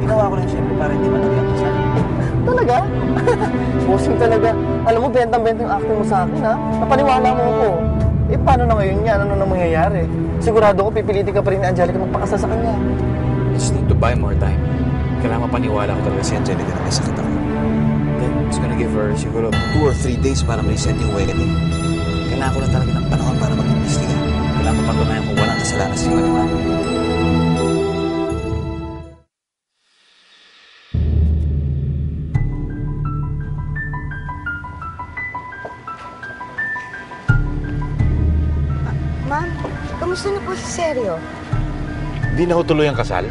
Ginawa ko lang siyempre para hindi malagyan ko sa'yo. Talaga? Bossing talaga. Alam mo, bentang-bentang acting mo sa akin, ha? Napaniwala mo ako. Paano na ngayon yan? Ano na mangyayari? Sigurado ko, pipilitin ka pa rin ni Angelica magpakasal sa kanya. I just need to buy more time. Kailangan mapaniwala ko talaga si Angelica na may sakit ako. Then, it's gonna give her siguro 2 or 3 days para ma-reset yung wedding. Kailangan ko na talaga ng panahon para mag-imbestiga. Kailangan ko patunayan kung walang kasalanan si Marimar. Ma'am, kamusta na po si Seryo? Di na ho tuloy ang kasal?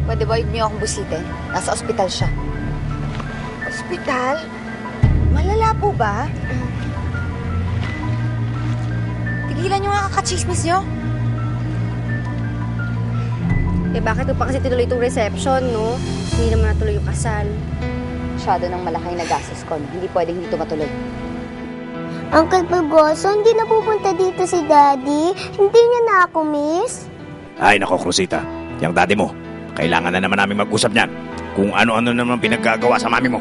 Pwede ba huwag niyo akong busitin? Nasa ospital siya. Ospital? Malala po ba? Tigilan niyo nga kakachismis niyo. Eh bakit pa kasi tinuloy itong reception, no? Hindi naman natuloy yung kasal. Masyado ng malaking nagastos ko. Hindi pwedeng dito matuloy. Uncle Pulgoso, hindi na pupunta dito si Daddy. Hindi niya na ako miss. Ay, nako, Cruzita. Yang daddy mo. Kailangan na naman namin mag-usap niyan. Kung ano-ano naman pinaggagawa sa mami mo.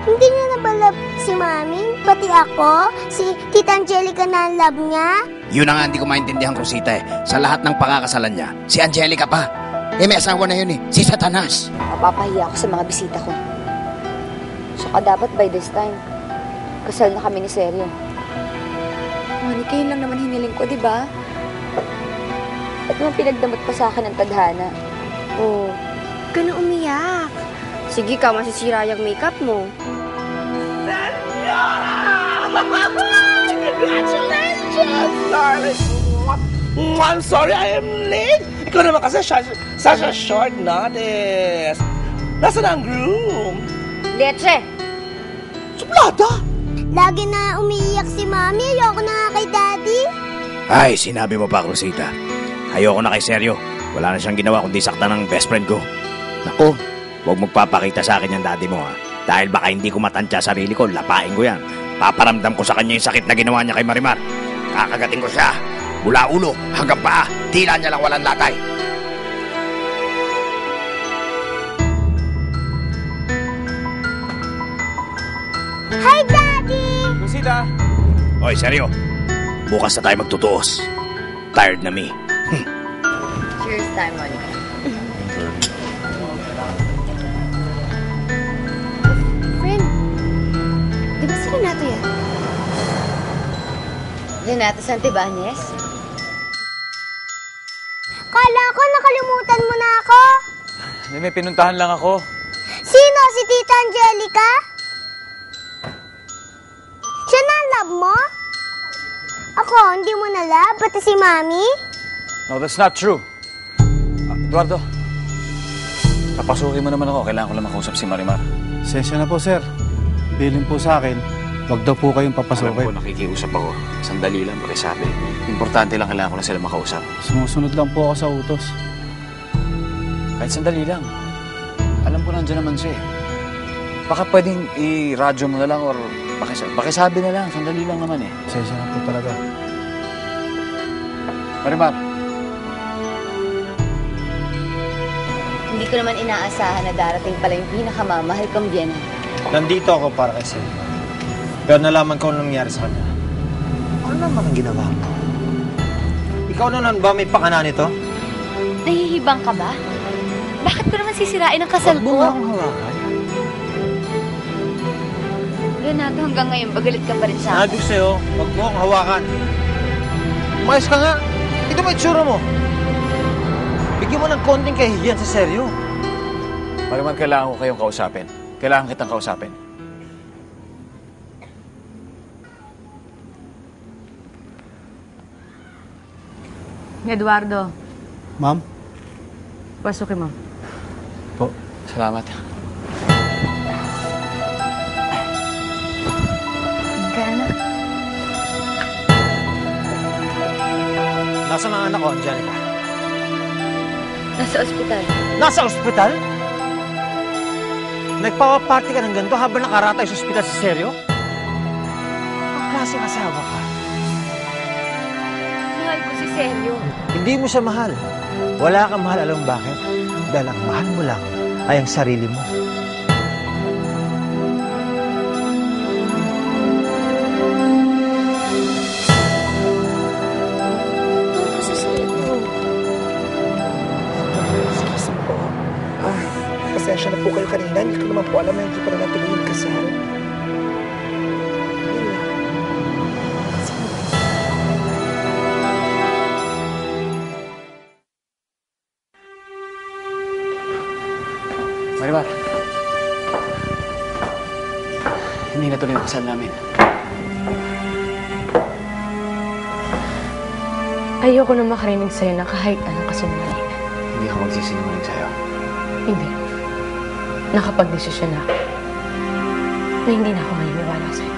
Hindi niya na ba love si Mami? Pati ako? Si Tita Angelica na ang love niya? Yun ang hindi ko maintindihan, Cruzita eh. Sa lahat ng pakakasalan niya, si Angelica pa. Eh, may asawa na yun eh. Si Satanas. Mapapahiya ako sa mga bisita ko. Saka dapat by this time, kasal na kami ni Seryo. Monica, yun lang naman hiniling ko, di ba? At naman pinagdamot pa sa akin ng tadhana. Oh, ka na umiyak. Sige ka, masisira yung makeup mo. Congratulations, darling! I'm sorry I am late. Ikaw naman kasi such a short notice. Nasaan ang groom? Leche! Suplada! Lagi na umiiyak si Mami. Ayoko na nga kay Daddy. Ay, sinabi mo pa, Cruzita. Ayoko na kay Seryo. Wala na siyang ginawa kundi sakta ng best friend ko. Naku, huwag magpapakita sa akin yung daddy mo, ha? Dahil baka hindi ko matansya sarili ko, lapain ko yan. Paparamdam ko sa kanya yung sakit na ginawa niya kay Marimar. Kakagating ko siya. Mula ulo hanggang paa, tila niya lang walang latay. Hi, Daddy! Cruzita! Oy, Seryo. Bukas na tayo magtutuos. Tired na me. Cheers time, Monica. Friend, di ba si Renato yan? Renato Santibáñez? Kala ko nakalimutan mo na ako. Hindi, may pinuntahan lang ako. Sino? Si Tita Angelica? Siya na ang love mo? Ako, hindi mo na love? Pati si Mami? No, that's not true. Eduardo, papasukin mo naman ako. Kailangan ko lang makausap si Marimar. Sesya na po, sir. Bilin po sa akin, wag daw po kayong papasukin. Alam ko, nakikiusap ako. Sandali lang, pakisabi. Importante lang, kailangan ko lang sila makausap. Sumusunod lang po ako sa utos. Kahit sandali lang. Alam ko nandiyan naman siya eh. Baka pwedeng i-radyo mo na lang or pakisabi na lang. Sandali lang naman eh. Sesya na po talaga. Marimar. Hindi ko naman inaasahan na darating pala yung pinakamamahal kong biyenan. Nandito ako para kay Selma. Pero nalaman ko anong nangyari sa kanya. Ano naman ang ginawa mo? Ikaw naman ba may pakana nito? Nahihibang ka ba? Bakit ko naman sisirain ang kasal ko? Huwag mo nga akong hawakan. Leonardo, hanggang ngayon, bagalit ka pa rin sa Sabi ko sa'yo, huwag mo akong hawakan. Umayos ka nga. Ito mo itsura mo. Bigyan mo ng konting kahihiyan sa seryo. Marimar, kailangan ko kayong kausapin. Kailangan kitang kausapin. Eduardo, Ma'am? pasukin mo. Po, salamat. Nasaan ang anak ko, Angelica? Nasa ospital. Nasa ospital? Nagpapaparty ka ng ganito habang nakaratay sa ospital sa seryo? Ang klaseng asawa ka. Mahal ko si Sergio. Hindi mo siya mahal. Wala kang mahal, alam mo bakit? Dahil ang mahal mo lang ay ang sarili mo. Pasensya na po kayo kanina. Hindi ko naman po alam na hindi pa na natuloy yung kasal. Marimar, hindi natuloy yung kasal namin. Ayoko na makarinig sa'yo na kahit anong kasinungalingan. Hindi ako magsisinungaling sa'yo. Hindi. Nakapag-desisyon na ako na hindi na ako maniniwala sa'yo.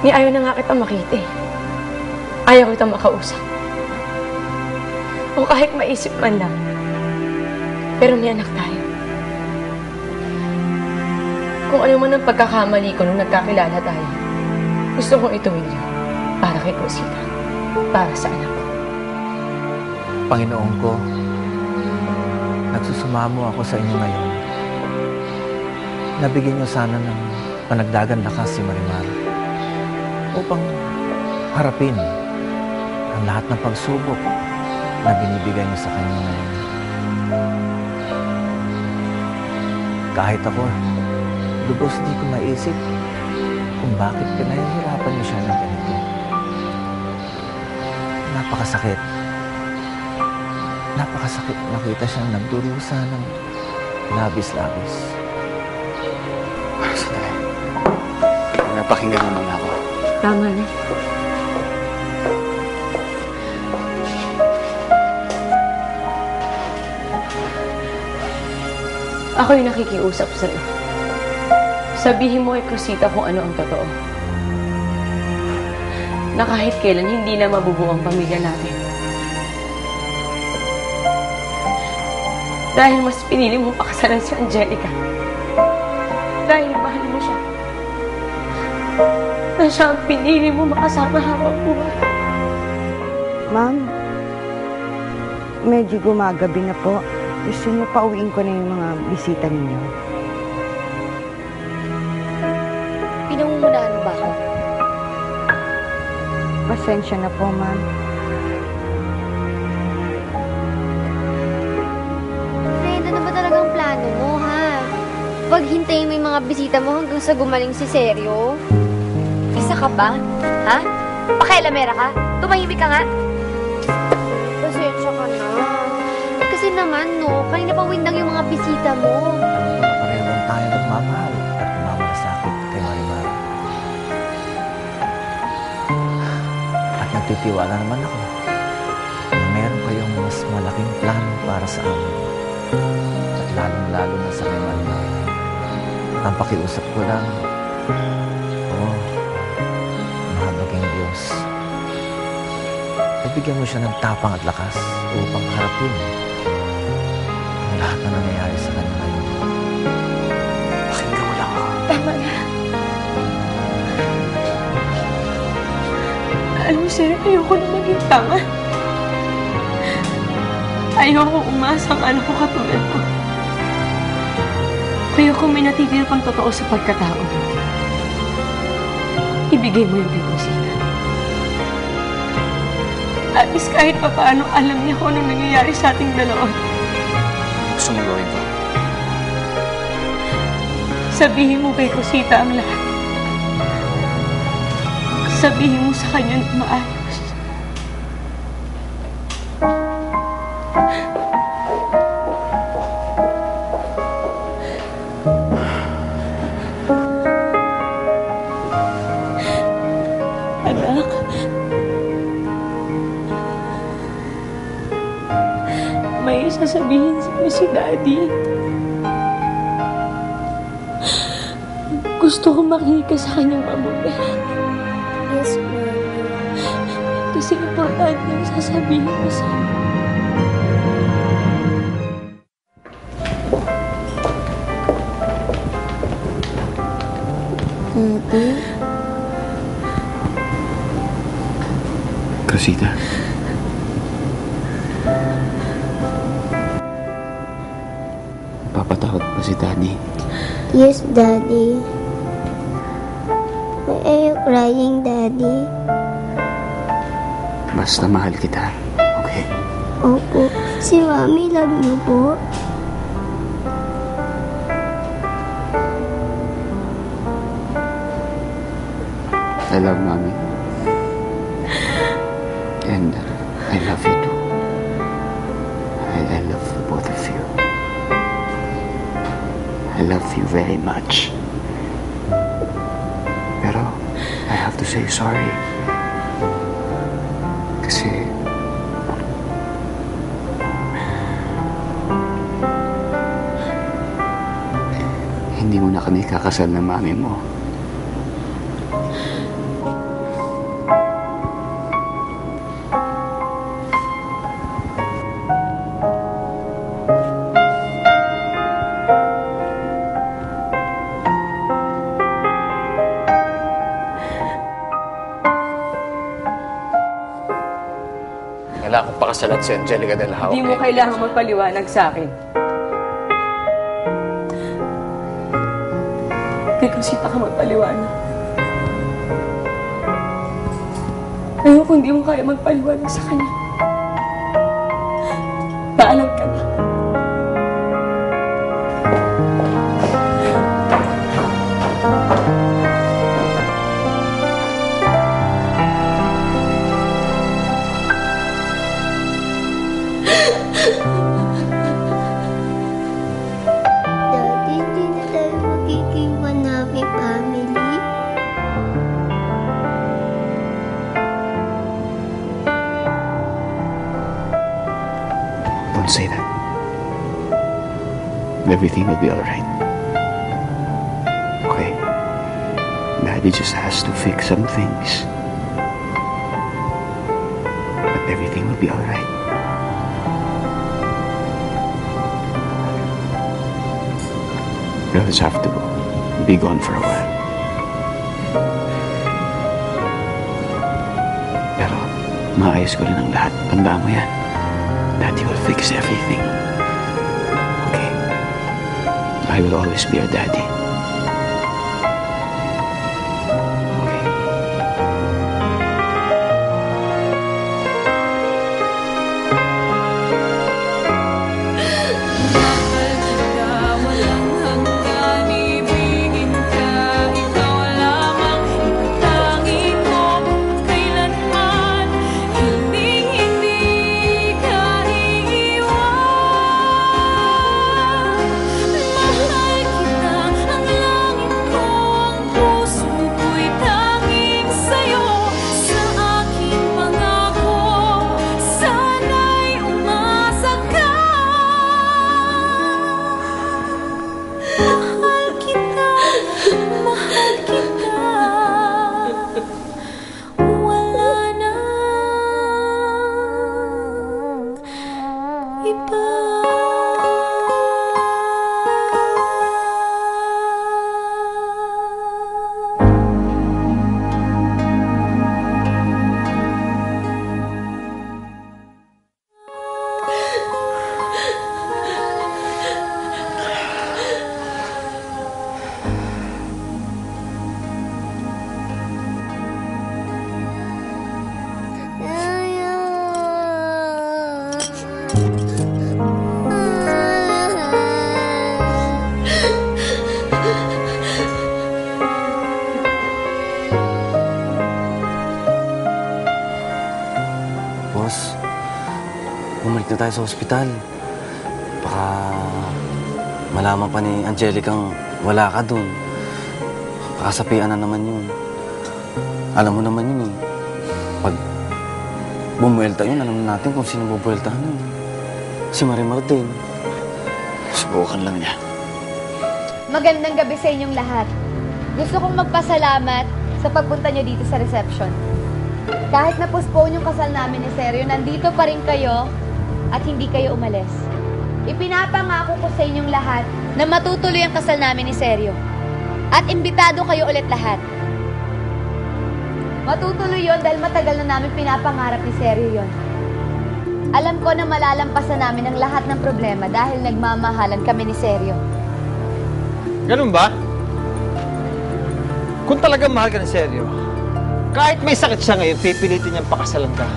Ni ayaw na nga kita makita eh. Ayaw kita makausap. O kahit maisip man lang. Pero may anak tayo. Kung ano man ang pagkakamali ko nung nagkakilala tayo, gusto kong ituwid yun para kay Rosita. Para sa anak ko. Panginoon ko, nagsusumamo ako sa inyo ngayon. Nabigyan niyo sana ng panagdagan lakas si Marimar upang harapin ang lahat ng pagsubok na binibigay niyo sa kanya ngayon. Kahit ako, lubos di ko maisip kung bakit pinahihirapan niyo siya ng ganito. Napakasakit. Napakasakit makita siyang nagdurusa ng labis-labis. Sandali. Napakinggan mo muna ako. Tama na. Ako yung nakikiusap sa'yo. Sabihin mo kay Rosita kung ano ang totoo. Na kahit kailan hindi na mabubuo ang pamilya natin. Dahil mas pinili mong pakasalan si Angelica. Dahil mahal mo siya. Na siya ang pinili mo makasama habang buhay. Ma'am, medyo gumagabi na po. Gusto niyo pauwiin ko na yung mga bisita ninyo. Pinangungunahan mo ba ako? Pasensya na po, ma'am. Fred, ano ba talagang plano mo, ha? Huwag hintayin mo yung mga bisita mo hanggang sa gumaling si Sergio. Isa ka ba? Ha? Pakialamera ka? Tumahimik ka nga? Pasensya ka na. Kasi naman, no, kanina pa windang yung mga bisita mo. Pareho lang tayo nagmamahal at mamalasakit kay Marimar. At nagtitiwala naman ako na meron kayong mas malaking plano para sa amin. At lalong-lalo na sa kay Marimar. Ang pakiusap ko lang, mahabaging Diyos. Ibigyan mo siya ng tapang at lakas upang harapin ang lahat na nangyayari sa kanya ngayon. Pakinggan mo lang ako. Tama na. Alam mo, sir, ayoko na maging tanga. Ayoko umasa ang anak ko katulad ko. Ayoko may natitira pang totoo sa pagkatao. Ibigay mo yung kay Rosita. At least kahit pa paano, alam niya kung anong nangyayari sa ating dalawa. Gusto mong gawin ko? Sabihin mo kay Rosita ang lahat. Sabihin mo sa kanya na maayos. Anak, may sasabihin sa'yo si Daddy. Gusto ko makinig ka sa kanyang mabuti. Yes, Mami. Kasi importante yung sasabihin ko sa'yo. Daddy? Rosita. Papatakot ba si Daddy? Yes, Daddy. Why are you crying, Daddy? Basta mahal kita, okay? Opo. Si Mami, love niyo po. I love Mommy. And I love you too. I love the both of you. I love you very much. Pero, I have to say sorry. Kasi, hindi mo na kami kakasal ng mami mo. Kailangan kong pakasalan si Angelica Del Hao. Hindi mo kailangan magpaliwanag sa akin. Kay Rosita ka magpaliwanag. Ayoko hindi mo kaya magpaliwanag sa kanya. Paalam ka na. Daddy, hindi na tayo magiging one happy family. Don't say that. Everything will be alright. Okay? Daddy just has to fix some things. But everything will be alright. We'll just have to be gone for a while. Pero, maayos ko rin ang lahat. Tandaan mo yan. Daddy will fix everything. Okay? I will always be your daddy. Tapos, bumalik na tayo sa ospital. Baka malaman pa ni Angelicang wala ka dun. Kasapian na naman yun. Alam mo naman yun eh. Pag bumuelta yun, alam natin kung sino bubueltahan yun. Si Marimar din. Subukan lang niya. Magandang gabi sa inyong lahat. Gusto kong magpasalamat sa pagpunta niyo dito sa reception. Kahit na-postpone yung kasal namin ni Seryo, nandito pa rin kayo at hindi kayo umalis. Ipinapangako ko sa inyong lahat na matutuloy ang kasal namin ni Seryo. At imbitado kayo ulit lahat. Matutuloy yon dahil matagal na namin pinapangarap ni Seryo yon. Alam ko na malalampasan namin ang lahat ng problema dahil nagmamahalan kami ni Seryo. Ganun ba? Kung talagang mahal ka ni Seryo, kahit may sakit siya ngayon, pipilitin niyang pakasalan ka.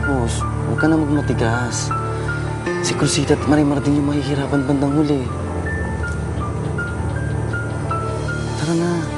Boss, huwag ka na magmatigas. Si Cruzita at Marimar din yung mahihirapan bandang huli. Tara na.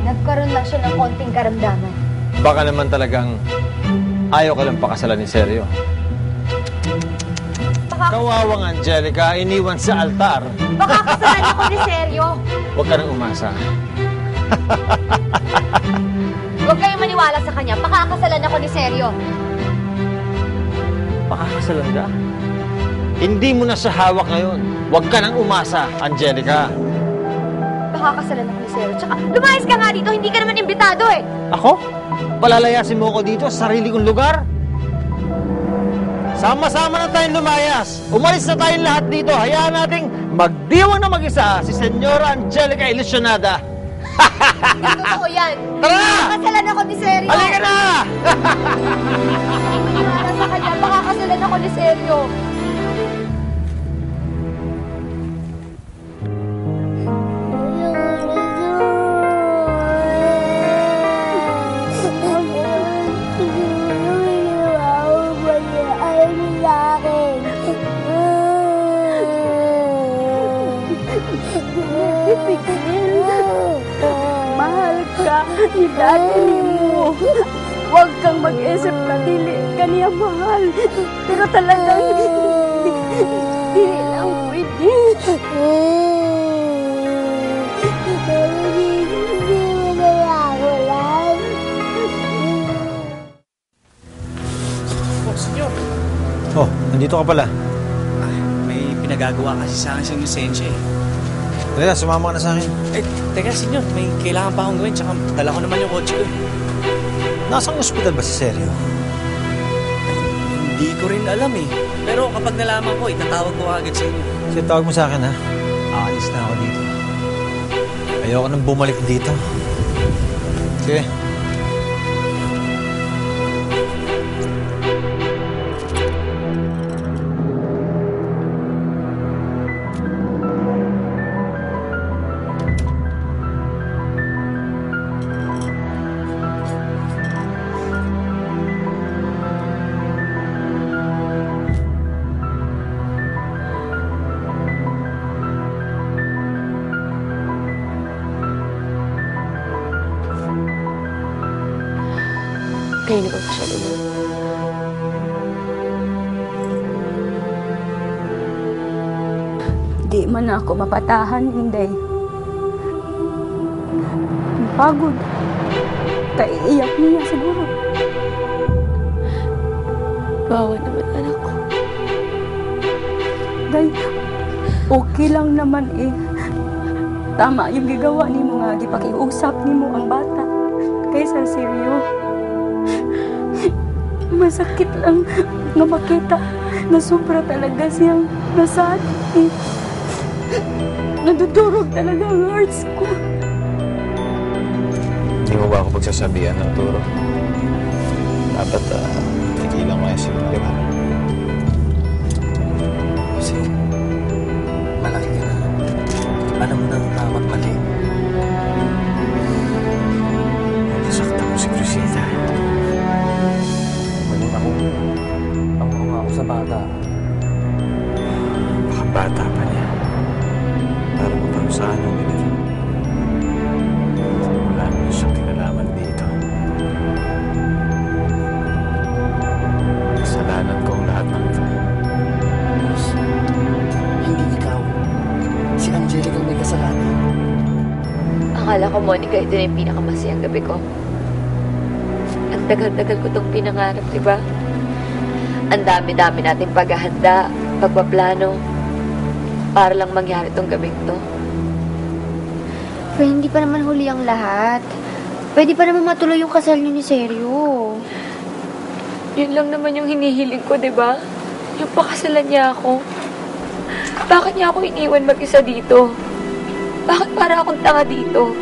Nagkaroon lang siya ng konting karamdaman. Baka naman talagang ayaw ka lang pakasalan ni Seryo. Kawawang Angelica, iniwan sa altar. Baka kasalan ako ni Seryo. Huwag ka nang umasa. Huwag kayong maniwala sa kanya. Pakakasalan ako ni Seryo. Pakakasalan ka? Hindi mo na siya hawak ngayon. Huwag ka nang umasa, Angelica. Pakakasalan ako ni Seryo. Tsaka, lumayas ka nga dito. Hindi ka naman imbitado eh. Ako? Palalayasin mo ako dito sa sarili kong lugar? Sama-sama na tayong lumayas. Umalis na tayong lahat dito. Hayaan nating magdiwang na mag-isa si Senyora Angelica Ilusionada. Hindi totoo yan. Tara! Pakakasalan ako ni Seryo. Halika na! Maniwala sa kanya. Pakakasalan ako ni Seryo. Mahal ka ni Daddy mo. Huwag kang mag-isip na dili ka niya mahal. Pero talagang hindi lang pwede. Hindi mo na ako lang. Oh, senyor. Oh, nandito ka pala. May pinagagawa kasi sa akin sa lisensya eh. Teka, sumama ka na sa akin. Eh, teka senyor, may kailangan pa akong gawin. Tsaka dala ko naman yung kotse ko. Nasang ospital ba si Seryo? Hindi ko rin alam eh. Pero kapag nalaman ko, itatawag ko agad sa inyo. Sige, tawag mo sa akin ha. Aalis na ako dito. Ayoko nang bumalik dito. Sige. Di man ako mapatahan, Inday. Pagod. Kaiiyak niya siguro. Bawa naman anak ko. Day, okay lang naman eh. Tama yung gigawa ni mo nga, gipakiusap ni mo ang bata. Kaysa seryo. Masakit lang nga makita na sobra talaga siyang nasad eh. Nadudurog talaga ang hearts ko. Hindi mo ba ako pagsasabihan ng turo? Dapat, tigilan mo yan si Marimar. Kasi, malaki ka na. Alam mo na ang tama at mali. Nasaktan mo si Crisita. Mali ako. Ang ako sa bata. Baka bata pa niya. Para maparusahan ang ganito. Wala naman siyang kinalaman dito. Kasalanan ko ang lahat ng ito. Boss, hindi ikaw. Si Angelica ang may kasalanan. Akala ko, Monica, ito na yung pinakamasayang gabi ko. Ang tagal-tagal ko itong pinangarap, di ba? Ang dami-dami nating paghahanda, pagpaplano, para lang mangyari itong gabing to. Pero hindi pa naman huli ang lahat. Pwede pa naman matuloy yung kasal niyo ni Seryo. Yun lang naman yung hinihiling ko, di ba? Yung pakasalan niya ako. Bakit niya ako iniwan mag-isa dito? Bakit para akong tanga dito?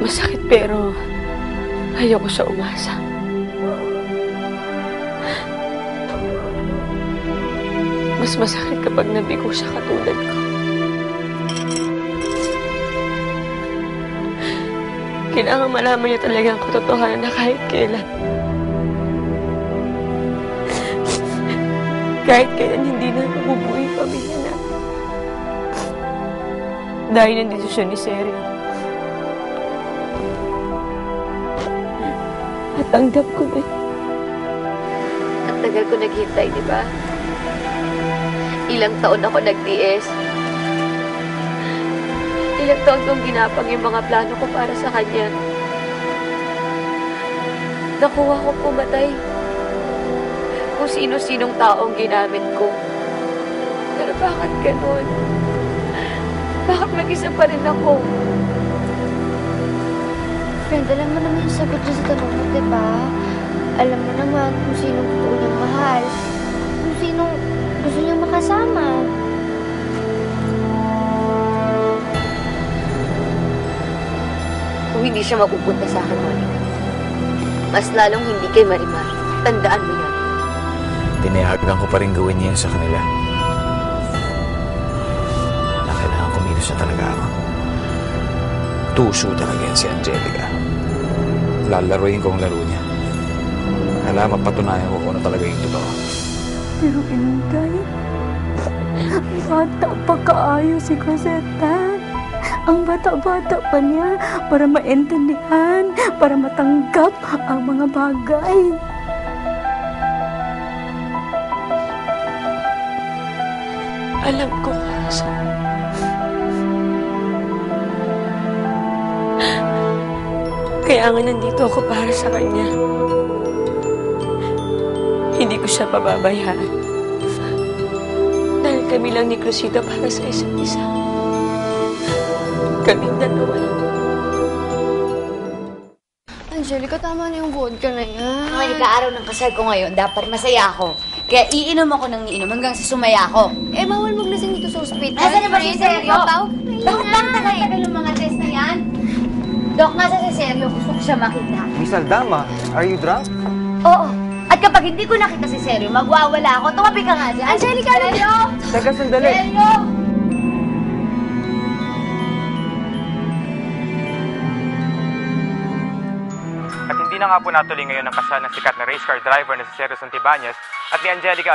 Masakit pero ayoko siya umasa. Mas masakit kapag nabigo siya katulad ko. Kailangan malaman niya talaga ang katotohanan na kahit kailan. Kahit kailan hindi na mabubuhay ang pamilya na. Dahil ng desisyon ni Seryo. At tanggap ko na. Ang tagal ko naghintay, di ba? Ilang taon ako nagtiis. Ilang taon kong ginapang yung mga plano ko para sa kanya. Nakuha ko pumatay. Kung sino-sinong taong ginamit ko. Pero bakit ganun? Bakit mag-isa pa rin ako? Friend, alam mo naman yung sagot dyan sa tanong mo, diba? Alam mo naman kung sinong totoo niyang mahal. Kung sinong gusto niyang makasama. Kung hindi siya mapupunta sa akin, Monica, mas lalong hindi kay Marimar. Tandaan mo yan. Tinayagan ko pa rin gawin niya sa kanila. Na kailangan kumilos na talaga ako. Tuso talaga yan si Angelica. Lalaruin ko ang laro niya. Kailangan mapatunayan ko kung ano talaga yung totoo. Pero Inday, bata pa kaayo si Cosetta. Ang bata-bata pa niya para maintindihan, para matanggap ang mga bagay. Alam ko, Carlos. Kaya nga nandito ako para sa kanya. Hindi ko siya pababayaan. Dahil kami lang ni Crisita para sa isa't isa. Kaming dalawa lang. Angelica, tama na yung vodka na yan. Monica, araw ng kasal ko ngayon, dapat masaya ako. Kaya iinom ako ng iinom hanggang sa sumaya ako. Eh, bawal maglasing dito sa hospital. Nasaan na ba si Seryo? Bakit lang tagal ng mga test na yan? Dok, nasa si Seryo. Gusto ko siya makita. Miss Aldama, are you drunk? Oo. At kapag hindi ko nakita si Seryo, magwawala ako. Tumabi ka nga dyan. Angelica, Seryo! Teka, sandali. Seryo! At hindi na nga po natuloy ngayon ang kasal ng sikat na race car driver na si Seryo Santibanez at ni Angelica